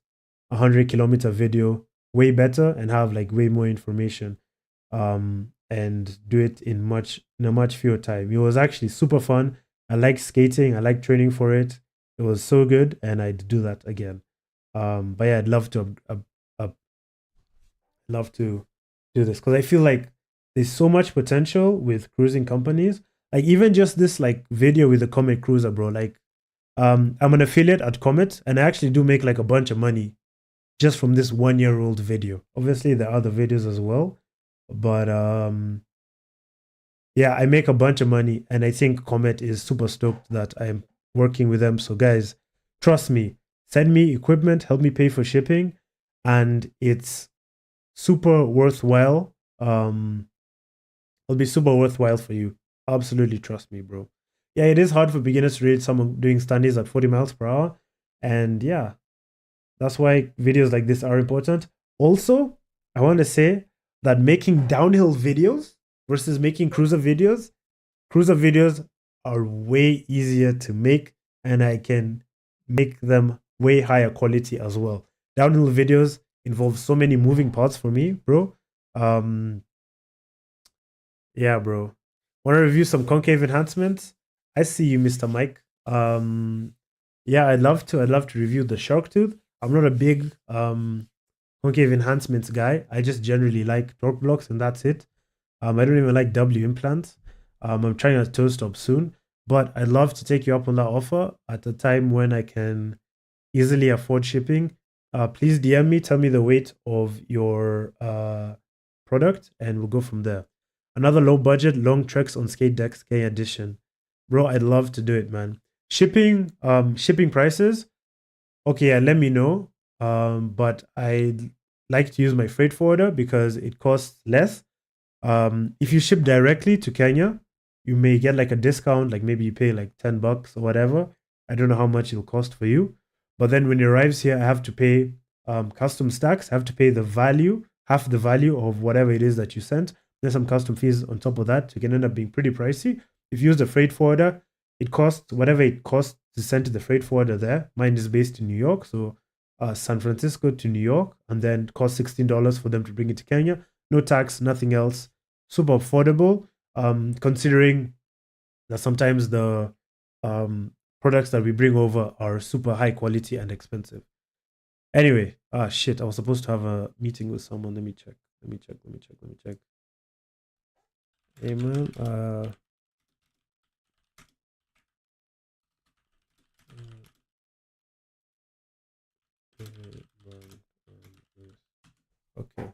A: 100-kilometer video way better and have like way more information and do it in a much fewer time. It was actually super fun. I like skating. I like training for it. It was so good, and I'd do that again. But yeah, I'd love to do this because I feel like there's so much potential with cruising companies. Like even just this like video with the Comet Cruiser, bro. Like I'm an affiliate at Comet, and I actually do make like a bunch of money just from this 1-year-old video. Obviously, there are other videos as well, but yeah, I make a bunch of money, and I think Comet is super stoked that I'm working with them. So guys, trust me, send me equipment, help me pay for shipping, and it's super worthwhile. It'll be super worthwhile for you. Absolutely trust me, bro. Yeah, it is hard for beginners to rate someone doing standees at 40 miles per hour. And yeah, that's why videos like this are important. Also, I want to say that making downhill videos versus making cruiser videos are way easier to make, and I can make them way higher quality as well. Downhill videos involve so many moving parts for me, bro. Yeah, bro. Want to review some concave enhancements? I see you, Mr. Mike. Yeah, I'd love to. I'd love to review the shark tooth. I'm not a big concave enhancements guy. I just generally like torque blocks, and that's it. I don't even like W implants. I'm trying a toe stop soon, but I'd love to take you up on that offer at a time when I can easily afford shipping. Please DM me, tell me the weight of your product, and we'll go from there. Another low budget, long treks on skate decks, K edition. Bro, I'd love to do it, man. Shipping prices. Okay, yeah, let me know. But I'd like to use my freight forwarder because it costs less. If you ship directly to Kenya, you may get like a discount, like maybe you pay like $10 or whatever. I don't know how much it'll cost for you. But then when it arrives here, I have to pay customs tax. I have to pay the value, half the value of whatever it is that you sent. There's some custom fees on top of that. So it can end up being pretty pricey. If you use the freight forwarder, it costs whatever it costs to send to the freight forwarder there. Mine is based in New York. So San Francisco to New York, and then it costs $16 for them to bring it to Kenya. No tax, nothing else. Super affordable, considering that sometimes the products that we bring over are super high quality and expensive. Anyway, shit, I was supposed to have a meeting with someone. Let me check. Hey man, okay.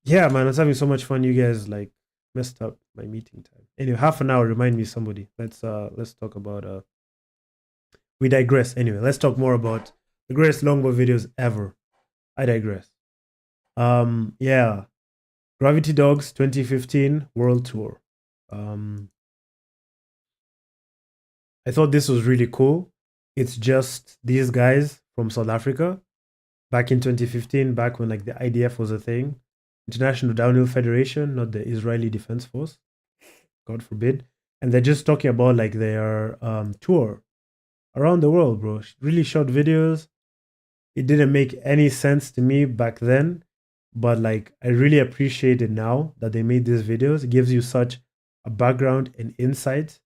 A: Yeah, man, I was having so much fun. You guys like messed up my meeting time. Anyway, half an hour. Remind me, somebody. Let's talk about. We digress. Anyway, let's talk more about the greatest longboard videos ever. I digress. Yeah, Gravity Dogs 2015 World Tour. I thought this was really cool. It's just these guys from South Africa back in 2015, back when like the IDF was a thing. International Downhill Federation, not the Israeli Defense Force, God forbid. And they're just talking about like their tour around the world, bro. Really short videos. It didn't make any sense to me back then, but like I really appreciate it now that they made these videos. It gives you such a background and insight,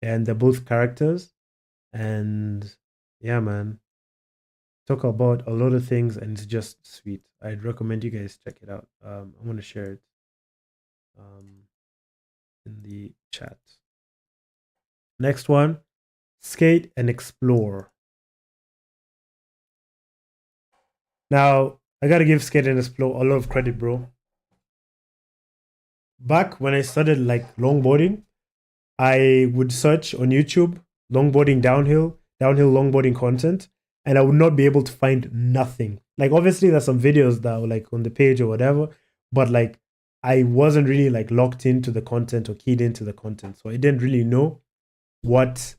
A: and they're both characters. And yeah, man, talk about a lot of things, and it's just sweet. I'd recommend you guys check it out. I'm gonna share it in the chat. Next one, skate and explore. Now I gotta give skate and explore a lot of credit, bro. Back when I started like longboarding, I would search on YouTube longboarding downhill longboarding content, and I would not be able to find nothing. Like obviously there's some videos that were like on the page or whatever, but like I wasn't really like locked into the content or keyed into the content. So I didn't really know what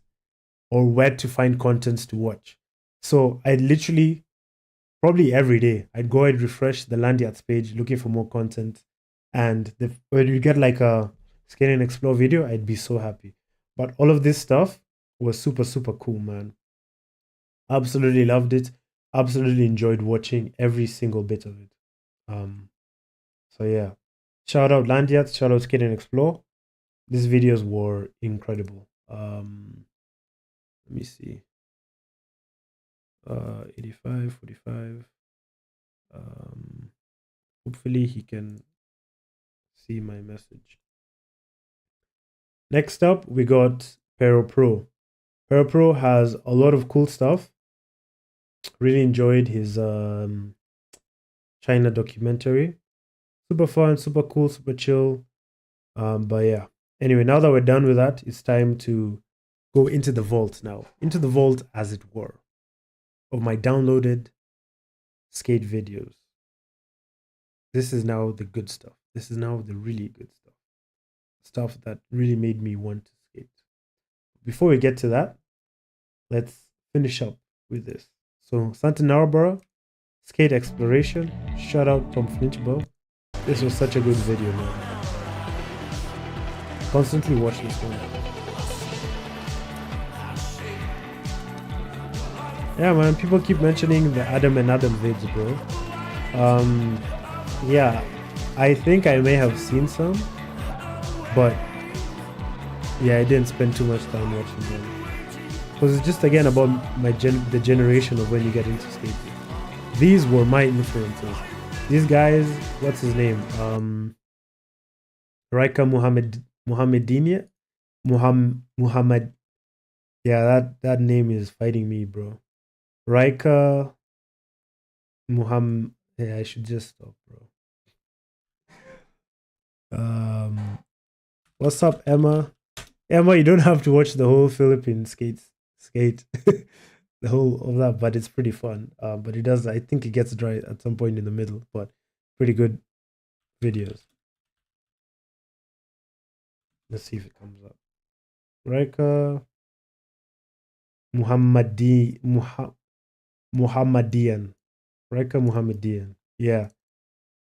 A: or where to find contents to watch. So I literally probably every day I'd go and refresh the Landiats page looking for more content. And when you get like a skate and explore video, I'd be so happy. But all of this stuff was super, super cool, man. Absolutely loved it. Absolutely enjoyed watching every single bit of it. So yeah. Shout out Landiats, shout out Skate and Explore. These videos were incredible. Let me see. 85, 45. Hopefully he can see my message. Next up, we got Pero Pro. Pero Pro has a lot of cool stuff. Really enjoyed his China documentary. Super fun, super cool, super chill. But yeah. Anyway, now that we're done with that, it's time to go into the vault now. Into the vault, as it were, of my downloaded skate videos. This is now the good stuff. This is now the really good stuff. Stuff that really made me want to skate. Before we get to that, let's finish up with this. So, Santa Barbara, skate exploration. Shout out Tom Flinchbow. This was such a good video, man. Constantly watch this one. Yeah, man, people keep mentioning the Adam and Adam vids, bro. Yeah, I think I may have seen some, but yeah, I didn't spend too much time watching them. Because it's just, again, about the generation of when you get into skating. These were my influences. These guys, what's his name? Raika Muhammadinia? Muhammad. Yeah, that name is fighting me, bro. Raika Muhammad. Yeah, I should just stop, bro. What's up, Emma? Emma, you don't have to watch the whole Philippine skate the whole of that, but it's pretty fun. But it does, I think it gets dry at some point in the middle, but pretty good videos. Let's see if it comes up. Raika Muhammadian. Raika Muhammadian. Yeah.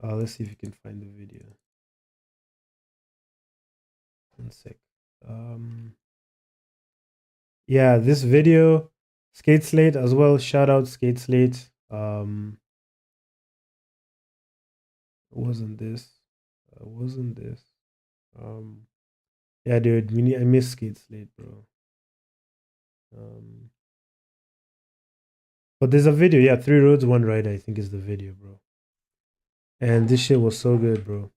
A: Let's see if you can find the video. 1 sec. Yeah, this video, Skate Slate as well. Shout out Skate Slate. Wasn't this? Yeah, dude, I miss Skate Slate, bro. But there's a video, yeah, 3 roads, 1 ride, I think is the video, bro. And this shit was so good, bro.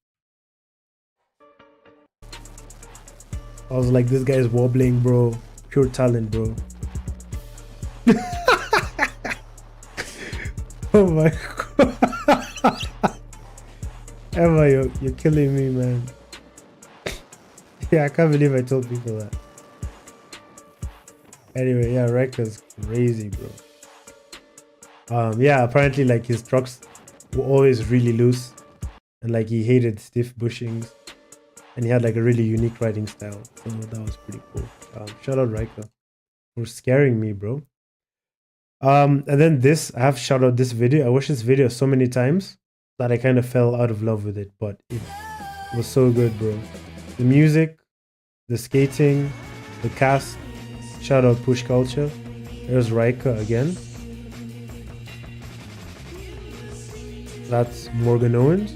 A: I was like, this guy's wobbling, bro. Pure talent, bro. Oh my god. Emma, you're killing me, man. Yeah, I can't believe I told people that. Anyway, yeah, Recollections crazy, bro. Yeah, apparently like his trucks were always really loose, and like he hated stiff bushings, and he had like a really unique riding style. So that was pretty cool. Shout out Raika for scaring me, bro. And then I have shout out this video. I watched this video so many times that I kind of fell out of love with it, but it was so good, bro. The music, the skating, the cast. Shout out Push Culture. There's Raika again. That's Morgan Owens.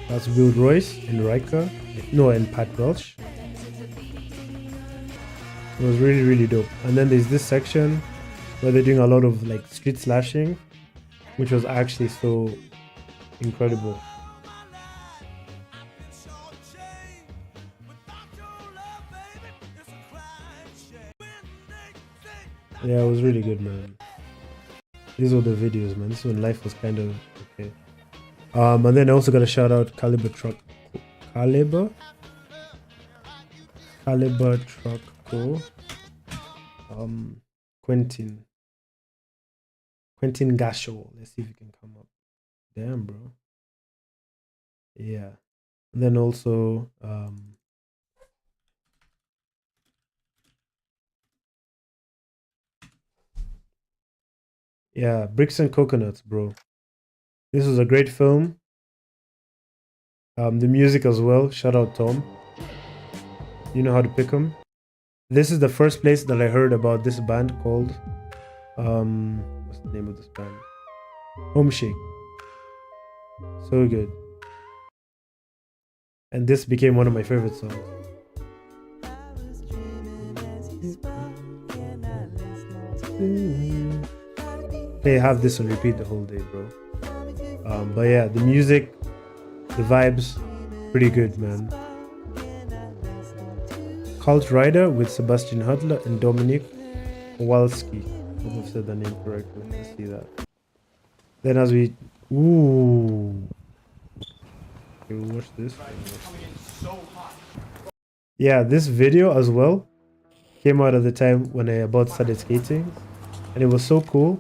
A: That's Will Royce and Raika. No, and Pat Welch. It was really, really dope. And then there's this section where they're doing a lot of like street slashing, which was actually so incredible. Yeah, it was really good, man. These were the videos, man. This is when life was kind of okay. And then I also got a shout out Caliber Truck Co. Quentin Gasho. Let's see if it can come up. Damn, bro. Yeah. And then also yeah, Bricks and Coconuts, bro. This was a great film. The music as well. Shout out Tom. You know how to pick them. This is the first place that I heard about this band called what's the name of this band? Home Shake. So good. And this became one of my favorite songs. They have this on repeat the whole day, bro. But yeah, the music, the vibes, pretty good, man. Cult Rider with Sebastian Hudler and Dominic Kowalski. I hope I've said the name correctly. Let's see that. Then as we... Ooh. Okay, we'll watch this. Yeah, this video as well came out at the time when I about started skating. And it was so cool.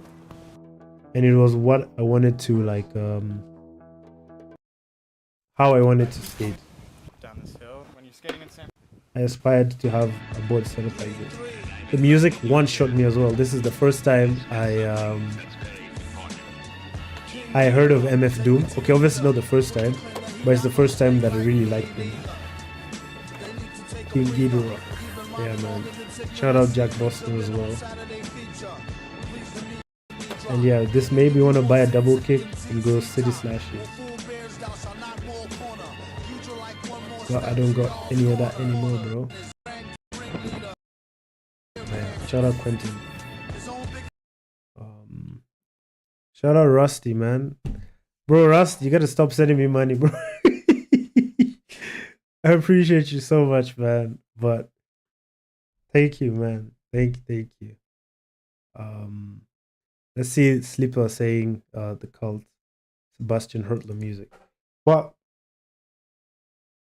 A: And it was what I wanted to like... how I wanted to skate.
F: Down this hill when you're skating in San.
A: I aspired to have a board set up like this. The music one-shot me as well. This is the first time I heard of MF Doom. Okay, obviously not the first time, but it's the first time that I really liked him. King Ghidorah. Yeah, man. Shout out Jack Boston as well. And yeah, this made me want to buy a double kick and go city slashing. But I don't got any of that anymore, bro. Man, shout out Quentin. Shout out Rusty, man. Bro, Rusty, you gotta stop sending me money, bro. I appreciate you so much, man. But thank you, man. Thank you. Let's see Sleeper saying the Cult Sebastian Hurtler music. But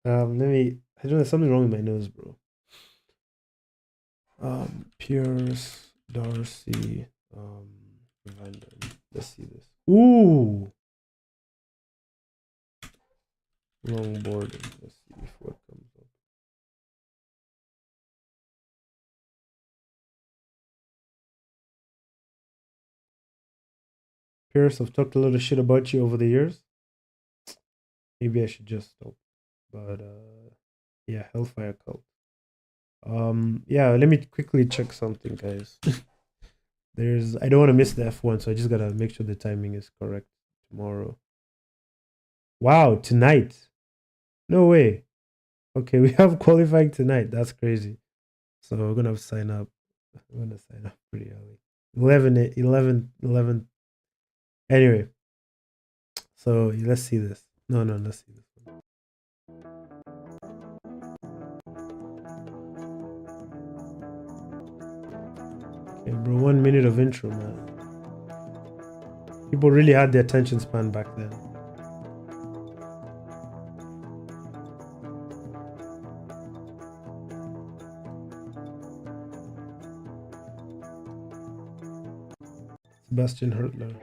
A: I don't know, there's something wrong with my nose, bro. Pierce, Darcy, let's see this. Ooh! Longboarding. Let's see if what comes up. Pierce, I've talked a lot of shit about you over the years. Maybe I should just stop. But yeah, Hellfire Cult. Yeah, let me quickly check something, guys. I don't want to miss the F1, so I just gotta make sure the timing is correct tomorrow. Wow, tonight. No way. Okay, we have qualifying tonight. That's crazy. So we're gonna have to sign up. I'm gonna sign up pretty early. 11. Anyway. So let's see this. No, let's see this one. Okay, bro, 1 minute of intro, man. People really had the attention span back then. Sebastian Hurtler.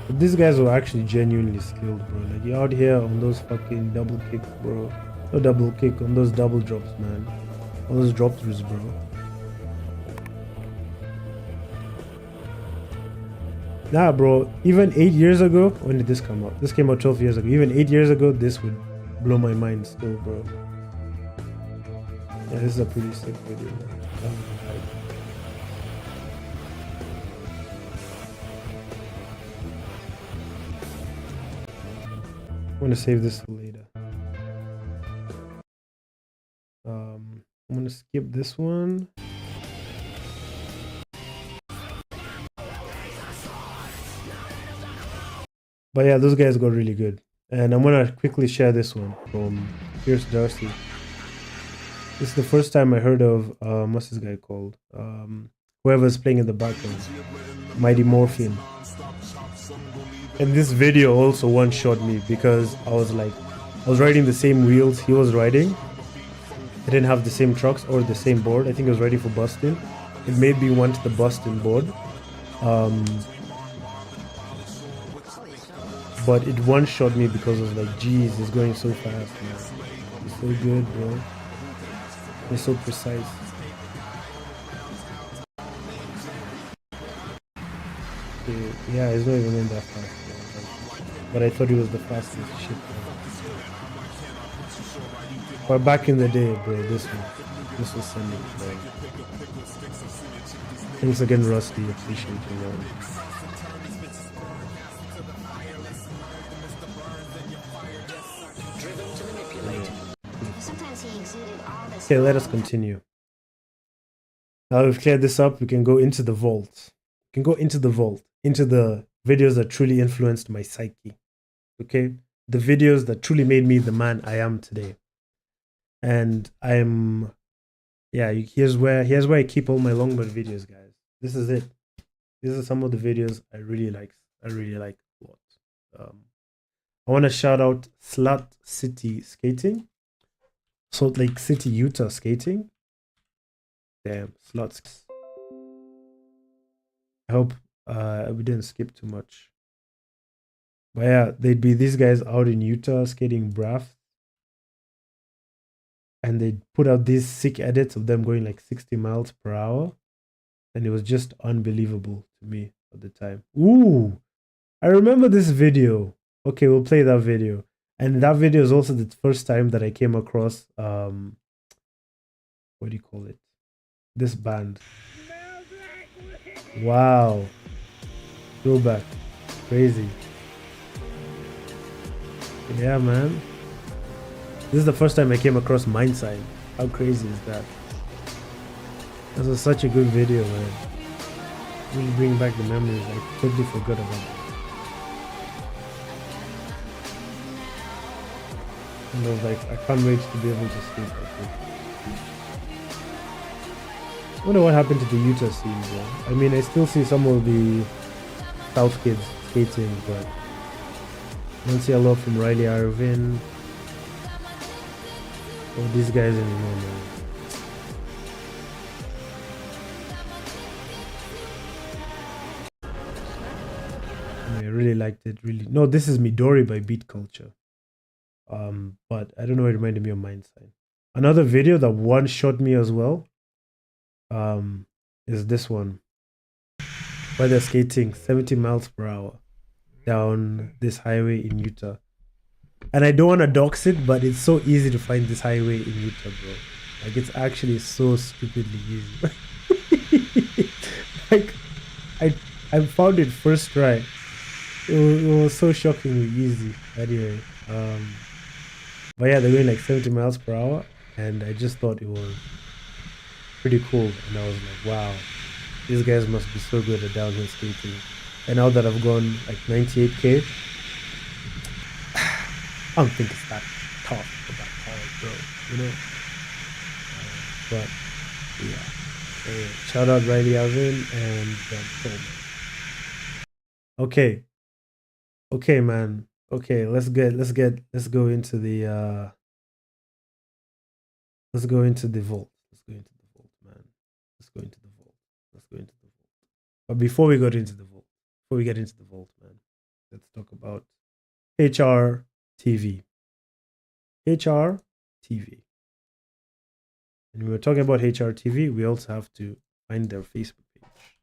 A: But these guys were actually genuinely skilled, bro. Like, you're out here on those fucking double kicks, bro. No double kick, on those double drops, man. All those drop throughs, bro. Nah, bro. Even 8 years ago, when did this come out? This came out 12 years ago. Even 8 years ago, this would blow my mind still, bro. Yeah, this is a pretty sick video, man. I'm gonna save this for later. I'm gonna skip this one. But yeah, those guys got really good. And I'm gonna quickly share this one from Pierce Darcy. This is the first time I heard of what's this guy called? Whoever's playing in the background. Mighty Morphin. And this video also one-shot me because I was riding the same wheels he was riding. I didn't have the same trucks or the same board. I think I was riding for Boston. It made me want the Boston board. But it one-shot me because I was like, geez, it's going so fast, man. It's so good, bro. It's so precise. Yeah, it's not even going that fast. But I thought it was the fastest shit. But back in the day, bro, this was sending, bro. Thanks again, Rusty. Appreciate you, man. Okay, let us continue. Now we've cleared this up, we can go into the vault. We can go into the vault, into the videos that truly influenced my psyche. Okay? The videos that truly made me the man I am today. And here's where I keep all my longboard videos, guys. This is it. These are some of the videos I really like a lot. I want to shout out Salt City Skating. Salt Lake City, Utah Skating. Damn, slots. I hope we didn't skip too much. But yeah, they'd be these guys out in Utah skating braff. And they'd put out these sick edits of them going like 60 miles per hour. And it was just unbelievable to me at the time. Ooh, I remember this video. Okay, we'll play that video. And that video is also the first time that I came across, what do you call it? This band. Wow. Throwback. Crazy. Yeah, man. This is the first time I came across Mindside. How crazy is that? This was such a good video, man. Really bring back the memories. I totally forgot about it. And I was like, I can't wait to be able to skate like this. I wonder what happened to the Utah scene, bro. I mean, I still see some of the South kids skating, but I don't see a lot from Riley Irvin or these guys anymore, man. I really liked it. Really, no, this is Midori by Beat Culture. But I don't know. It reminded me of Mindside. Another video that one shot me as well. Is this one where they're skating 70 miles per hour down this highway in Utah. And I don't want to dox it, but it's so easy to find this highway in Utah, bro. Like, it's actually so stupidly easy. Like, I found it first try. It was so shockingly easy. Anyway, but yeah, they're going like 70 miles per hour, and I just thought it was pretty cool. And I was like, wow, these guys must be so good at downhill skating. And now that I've gone like 98k, I don't think it's that tough or that hard, bro, you know. But yeah, shout out Riley Alvin and Tom. Okay, man. Okay, let's go into the vault. Let's go into the vault, man. Let's go into the vault. But before we get into the vault, man, let's talk about HRTV. HRTV. And when we're talking about HRTV, we also have to find their Facebook page,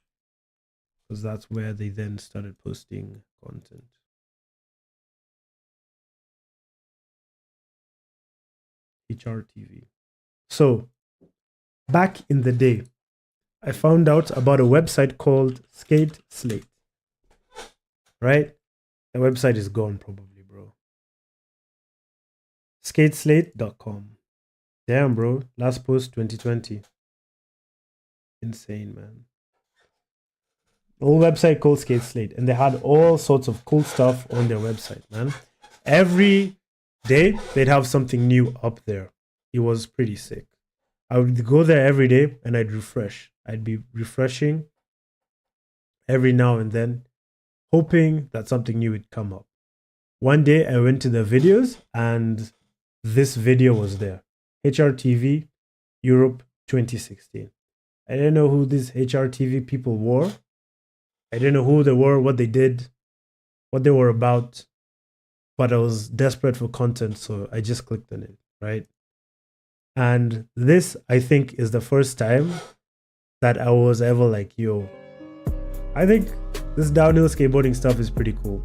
A: because that's where they then started posting content. HRTV. So, back in the day, I found out about a website called Skate Slate. Right? The website is gone probably, bro. Skateslate.com. Damn, bro. Last post 2020. Insane, man. The whole website called Skate Slate, and they had all sorts of cool stuff on their website, man. Every day they'd have something new up there. It was pretty sick. I would go there every day and I'd refresh. I'd be refreshing every now and then, hoping that something new would come up. One day I went to the videos and this video was there. HRTV Europe 2016. I didn't know who these HRTV people were. I didn't know who they were, what they did, what they were about. But I was desperate for content, so I just clicked on it, right? And this, I think, is the first time that I was ever like, yo, I think this downhill skateboarding stuff is pretty cool.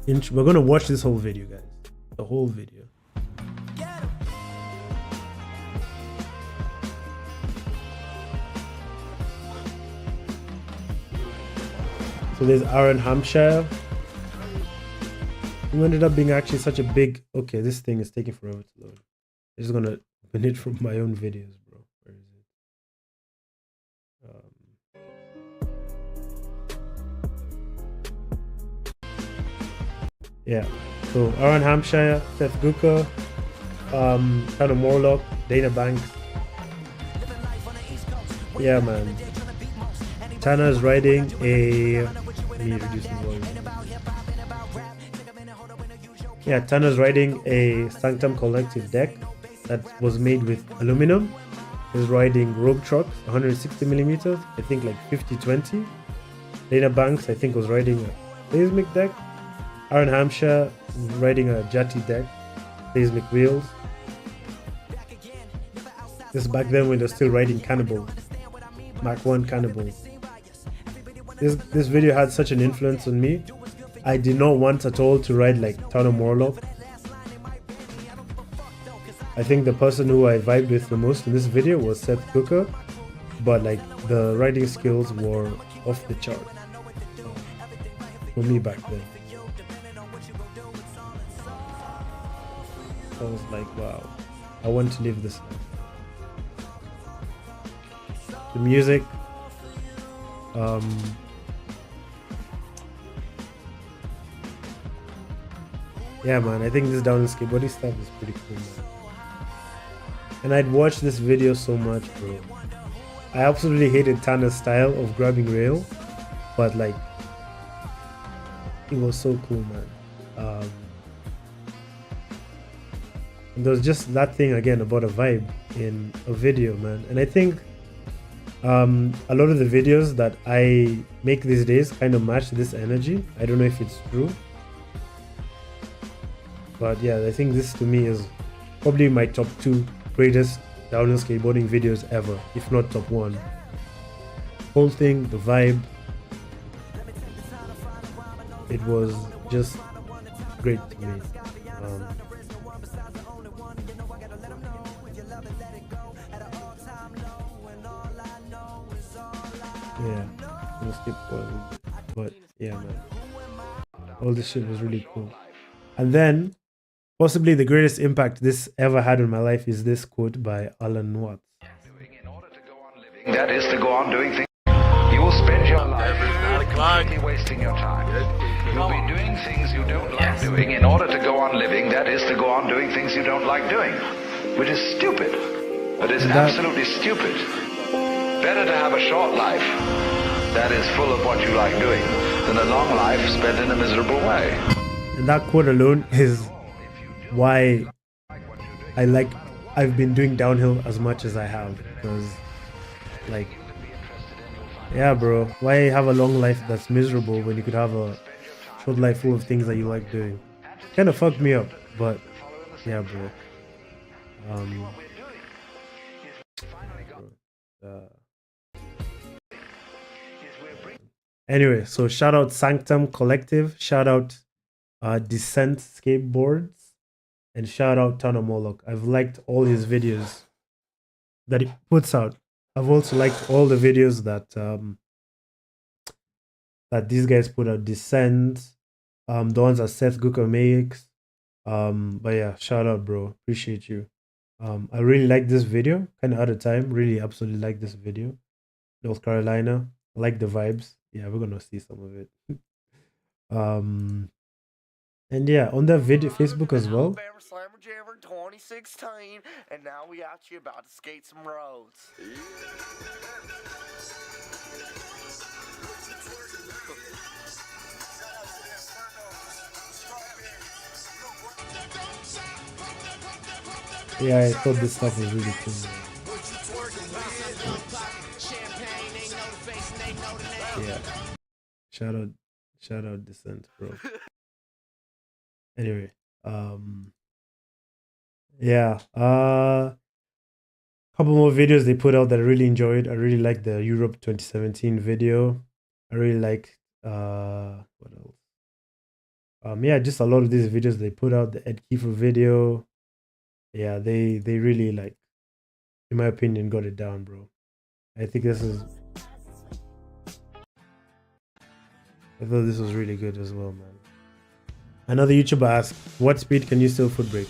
A: We're going to watch this whole video, guys. The whole video. So there's Aaron Hampshire. It ended up being actually such a big. Okay, this thing is taking forever to load. I'm just gonna open it from my own videos, bro. Where is it? Yeah. So Aaron Hampshire, Seth Gooker, Tanner Morlock, Dana Banks. Yeah, man. Tanner's riding a. Let me reduce the volume. Yeah, Tanner's riding a Sanctum Collective deck that was made with aluminum. He's riding Rogue Trucks, 160 millimeters, I think like 50-20. Dana Banks, I think, was riding a seismic deck. Aaron Hampshire riding a Jati deck, seismic wheels. This is back then when they're still riding Cannibal, Mark 1 Cannibal. This video had such an influence on me. I did not want at all to ride like Tanner Morlock. I think the person who I vibed with the most in this video was Seth Cooker, but like the riding skills were off the chart for me back then. I was like, wow, I want to live this life. The music, yeah, man, I think this downhill skateboarding stuff is pretty cool, man. And I'd watched this video so much, bro. I absolutely hated Tanner's style of grabbing rail, but like, it was so cool, man. And there was just that thing again about a vibe in a video, man. And I think a lot of the videos that I make these days kind of match this energy. I don't know if it's true, but yeah, I think this to me is probably my top 2 greatest downhill skateboarding videos ever, if not top 1. Whole thing, the vibe, it was just great to me. Yeah, we'll skip forward, but yeah, man, all this shit was really cool. And then possibly the greatest impact this ever had on my life is this quote by Alan Watts.
G: That is to go on doing things. You will spend your life completely wasting your time. You'll be doing things you don't like doing in order to go on living. That is to go on doing things you don't like doing, which is stupid. It is absolutely stupid. Better to have a short life that is full of what you like doing than a long life spent in a miserable way.
A: And that quote alone is why I've been doing downhill as much as I have, because like, yeah, bro, why have a long life that's miserable when you could have a short life full of things that you like doing? Kind of fucked me up, but yeah, bro. Anyway, so shout out Sanctum Collective, shout out Descent Skateboards, and shout out Tanner Morlock. I've liked all his videos that he puts out. I've also liked all the videos that that these guys put out. Descent, the ones that Seth Gooker makes. But yeah, shout out, bro. Appreciate you. I really like this video. Kind of out of time. Really, absolutely like this video. North Carolina. I like the vibes. Yeah, we're gonna see some of it. And yeah, on that video, Facebook as well.
H: Slammer Jammer 2016, and now we out here about to skate some roads.
A: Yeah, I thought this stuff was really cool. Yeah. Shout out Descent, bro. Anyway, yeah, couple more videos they put out that I really enjoyed. I really liked the Europe 2017 video. I really liked what else? Yeah, just a lot of these videos they put out. The Ed Kiefer video. Yeah, they really, like, in my opinion, got it down, bro. I think I thought this was really good as well, man. Another YouTuber asked, what speed can you still foot brake?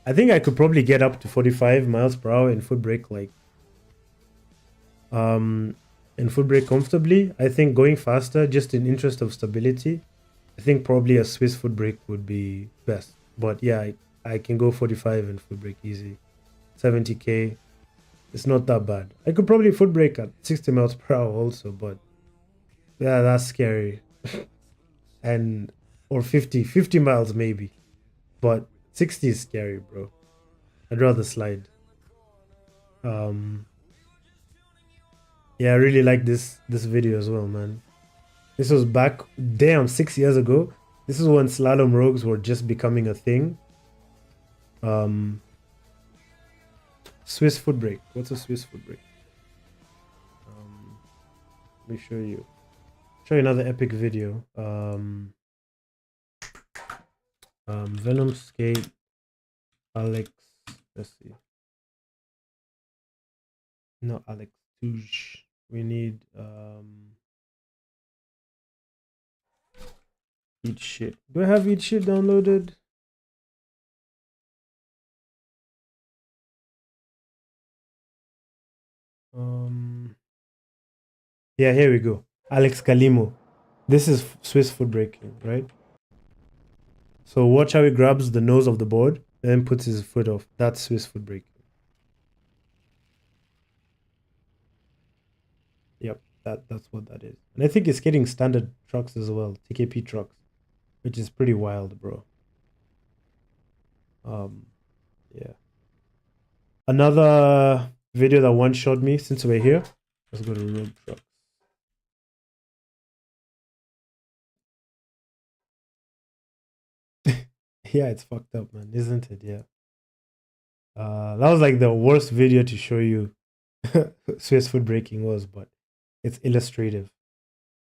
A: I think I could probably get up to 45 miles per hour in foot brake, like in foot brake comfortably. I think going faster, just in interest of stability, I think probably a Swiss foot brake would be best. But yeah, I can go 45 in foot brake easy. 70k, it's not that bad. I could probably foot brake at 60 miles per hour also, but yeah, that's scary. And or 50 miles maybe, but 60 is scary, bro. I'd rather slide. Yeah, I really like this video as well, man. This was back, damn, 6 years ago. This is when slalom rogues were just becoming a thing. Swiss foot brake. What's a Swiss foot brake? Let me show you. Show you another epic video. Venom Skate, Alex. Let's see. No, Alex Touche. We need Eat Shit. Do I have Eat Shit downloaded? Yeah, here we go. Alex Calimo. This is Swiss foot braking, right? So watch how he grabs the nose of the board and then puts his foot off. That's Swiss foot braking. Yep, that's what that is. And I think it's getting standard trucks as well, TKP trucks, which is pretty wild, bro. Yeah. Another video that one shot me since we're here. Let's go to road trucks. Yeah, it's fucked up, man, isn't it? Yeah. That was like the worst video to show you Swiss foot braking was, but it's illustrative.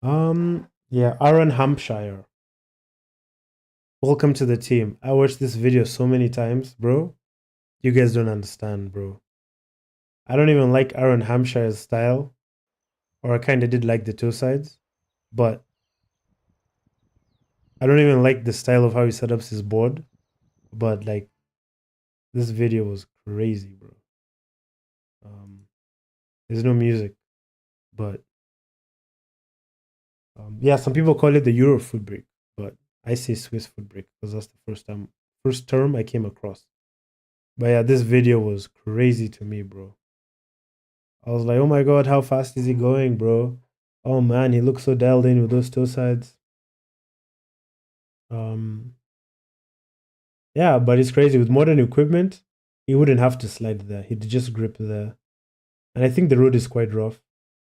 A: Yeah, Aaron Hampshire. Welcome to the team. I watched this video so many times, bro. You guys don't understand, bro. I don't even like Aaron Hampshire's style, or I kind of did like the two sides, but I don't even like the style of how he set up his board. But like, this video was crazy, bro. There's no music, but yeah, some people call it the Euro foot brake, but I say Swiss foot brake because that's the first term I came across. But yeah, this video was crazy to me, bro. I was like, oh my god, how fast is he going, bro? Oh man, he looks so dialed in with those two sides. Yeah, but it's crazy. With modern equipment, he wouldn't have to slide there. He'd just grip there. And I think the road is quite rough.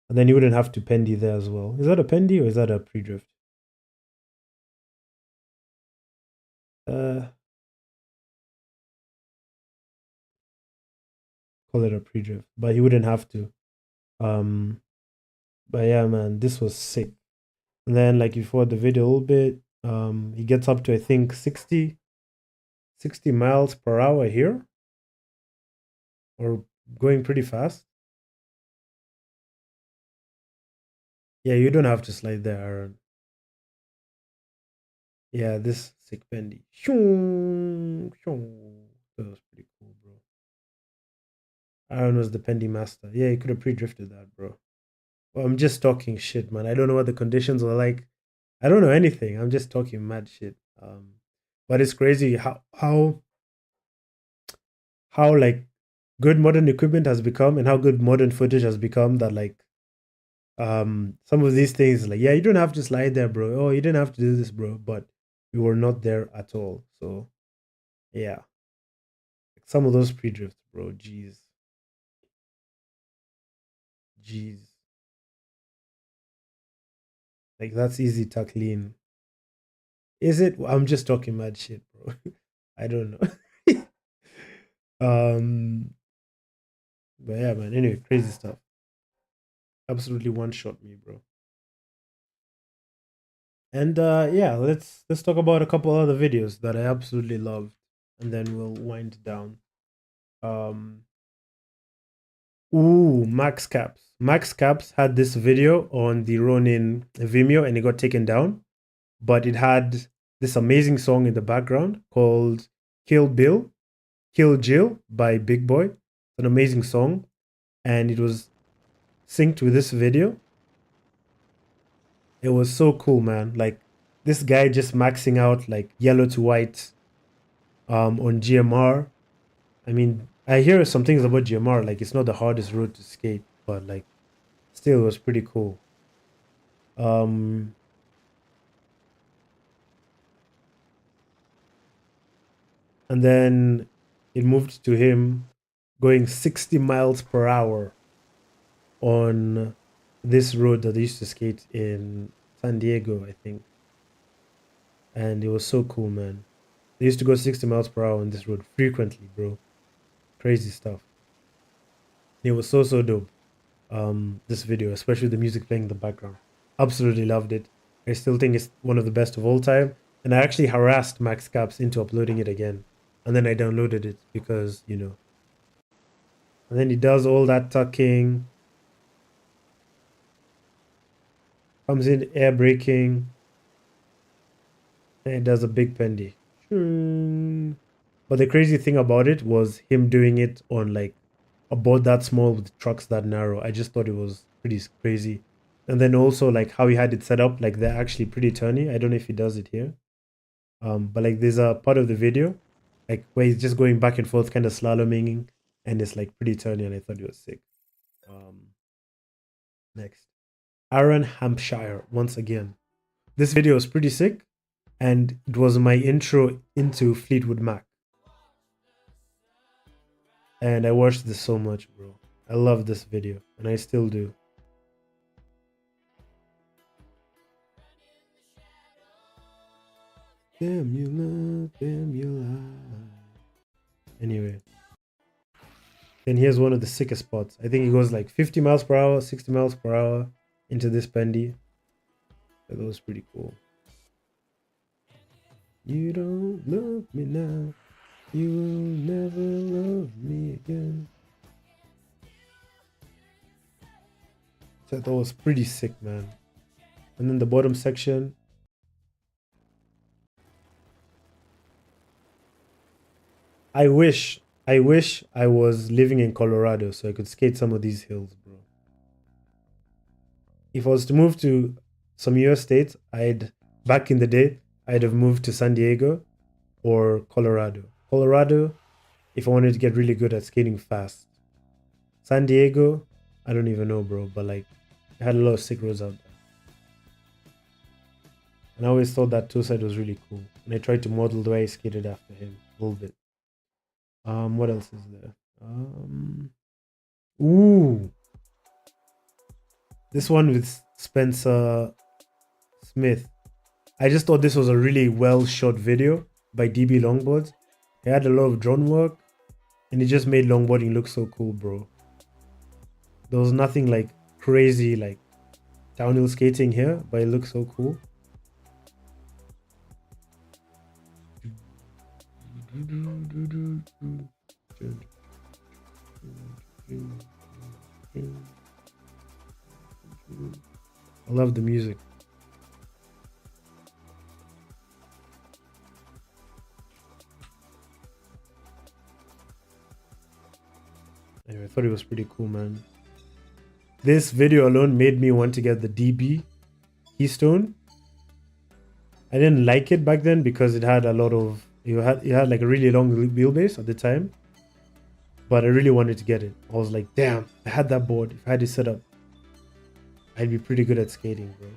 A: And then you wouldn't have to pendy there as well. Is that a pendy or is that a pre-drift? Call it a pre-drift. But he wouldn't have to. But yeah, man, this was sick. And then like before the video a little bit, he gets up to I think 60 miles per hour here. Or going pretty fast. Yeah, you don't have to slide there, Aaron. Yeah, this sick pendy. That was pretty cool, bro. Aaron was the pendy master. Yeah, he could have pre-drifted that, bro. Well, I'm just talking shit, man. I don't know what the conditions were like. I don't know anything. I'm just talking mad shit. But it's crazy how like good modern equipment has become and how good modern footage has become that like some of these things like, yeah, you don't have to slide there, bro. Oh, you didn't have to do this, bro. But we were not there at all. So yeah, some of those pre-drifts, bro. Jeez. Like that's easy tuck lean. Is it? I'm just talking mad shit, bro. I don't know. But yeah, man. Anyway, crazy stuff. Absolutely one shot me, bro. And yeah, let's talk about a couple other videos that I absolutely loved, and then we'll wind down. Max Caps. Max Caps had this video on the Ronin Vimeo and it got taken down, but it had this amazing song in the background called Kill Jill by Big Boy. It's an amazing song, and it was synced with this video. It was so cool, man. Like this guy just maxing out like yellow to white on GMR. I mean, I hear some things about GMR, like it's not the hardest road to skate, but like still it was pretty cool. And then it moved to him going 60 miles per hour on this road that they used to skate in San Diego, I think. And it was so cool, man. They used to go 60 miles per hour on this road frequently, bro. Crazy stuff. It was so dope. This video, especially the music playing in the background. Absolutely loved it. I still think it's one of the best of all time. And I actually harassed Max Caps into uploading it again. And then I downloaded it because, you know. And then he does all that tucking. Comes in air braking. And he does a big pendy. But the crazy thing about it was him doing it on like a board that small with trucks that narrow. I just thought it was pretty crazy. And then also like how he had it set up, like they're actually pretty turny. I don't know if he does it here. But like there's a part of the video like where he's just going back and forth, kind of slaloming, and it's like pretty turny, and I thought it was sick. Next, Aaron Hampshire once again. This video was pretty sick, and it was my intro into Fleetwood Mac. And I watched this so much, bro. I love this video, and I still do. Damn you love, damn you lie. Anyway. Then here's one of the sickest spots. I think he goes like 50 miles per hour, 60 miles per hour into this pendy. That was pretty cool. You don't love me now. You will never love me again. So that was pretty sick, man. And then the bottom section. I wish I was living in Colorado so I could skate some of these hills, bro. If I was to move to some US states, back in the day, I'd have moved to San Diego or Colorado. Colorado, if I wanted to get really good at skating fast. San Diego, I don't even know, bro, but like, I had a lot of sick roads out there. And I always thought that two-side was really cool. And I tried to model the way I skated after him a little bit. What else is there? Ooh. This one with Spencer Smith. I just thought this was a really well shot video by DB Longboards. He had a lot of drone work, and it just made longboarding look so cool, bro. There was nothing like crazy like downhill skating here, but it looks so cool. I love the music. Anyway, I thought it was pretty cool, man. This video alone made me want to get the DB Keystone. I didn't like it back then because it had a lot of it had like a really long wheelbase at the time, but I really wanted to get it. I was like, damn, if I had that board, if I had it set up, I'd be pretty good at skating, bro.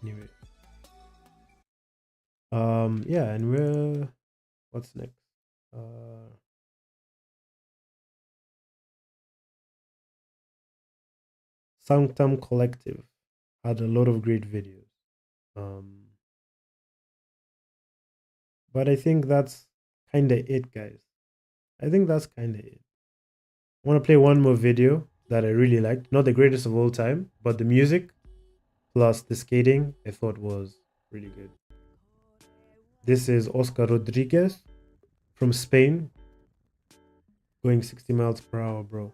A: Anyway, yeah, and what's next? Sanctum Collective had a lot of great videos. But I think that's kind of it, guys. I think that's kind of it. I want to play one more video that I really liked. Not the greatest of all time, but the music plus the skating I thought was really good. This is Oscar Rodriguez from Spain. Going 60 miles per hour, bro.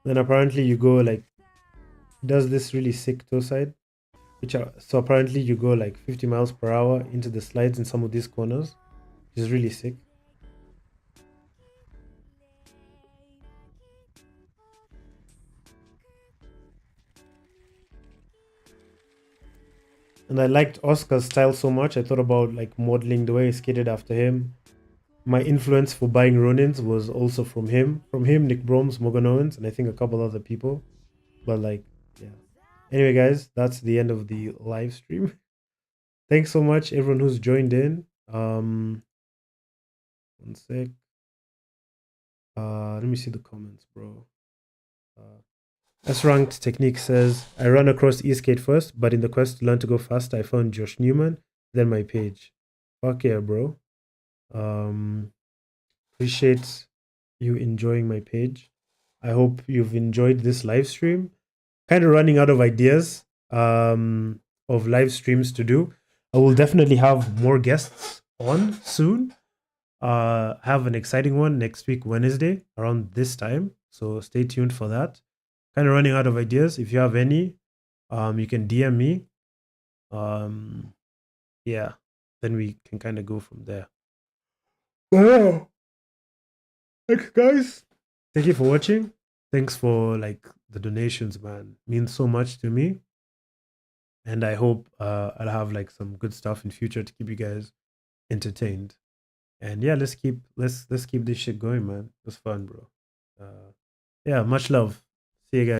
A: Then apparently you go like does this really sick toe side, so apparently you go like 50 miles per hour into the slides in some of these corners, which is really sick. And I liked Oscar's style so much, I thought about like modeling the way I skated after him. My influence for buying Ronins was also from him, Nick Broms, Morgan Owens, and I think a couple other people. But like, yeah. Anyway, guys, that's the end of the live stream. Thanks so much, everyone who's joined in. One sec. Let me see the comments, bro. S-Ranked Technique says, I ran across eSkate first, but in the quest to learn to go faster, I found Josh Newman, then my page. Fuck yeah, bro. Appreciate you enjoying my page. I hope you've enjoyed this live stream. Kind of running out of ideas of live streams to do. I will definitely have more guests on soon. Have an exciting one next week, Wednesday, around this time. So stay tuned for that. Kind of running out of ideas. If you have any, you can DM me. Yeah, then we can kind of go from there. Wow. Thanks, guys. Thank you for watching. Thanks for like the donations, man. Means so much to me. And I hope I'll have like some good stuff in future to keep you guys entertained. And yeah, let's keep this shit going, man. It was fun, bro. Yeah, much love. See you guys.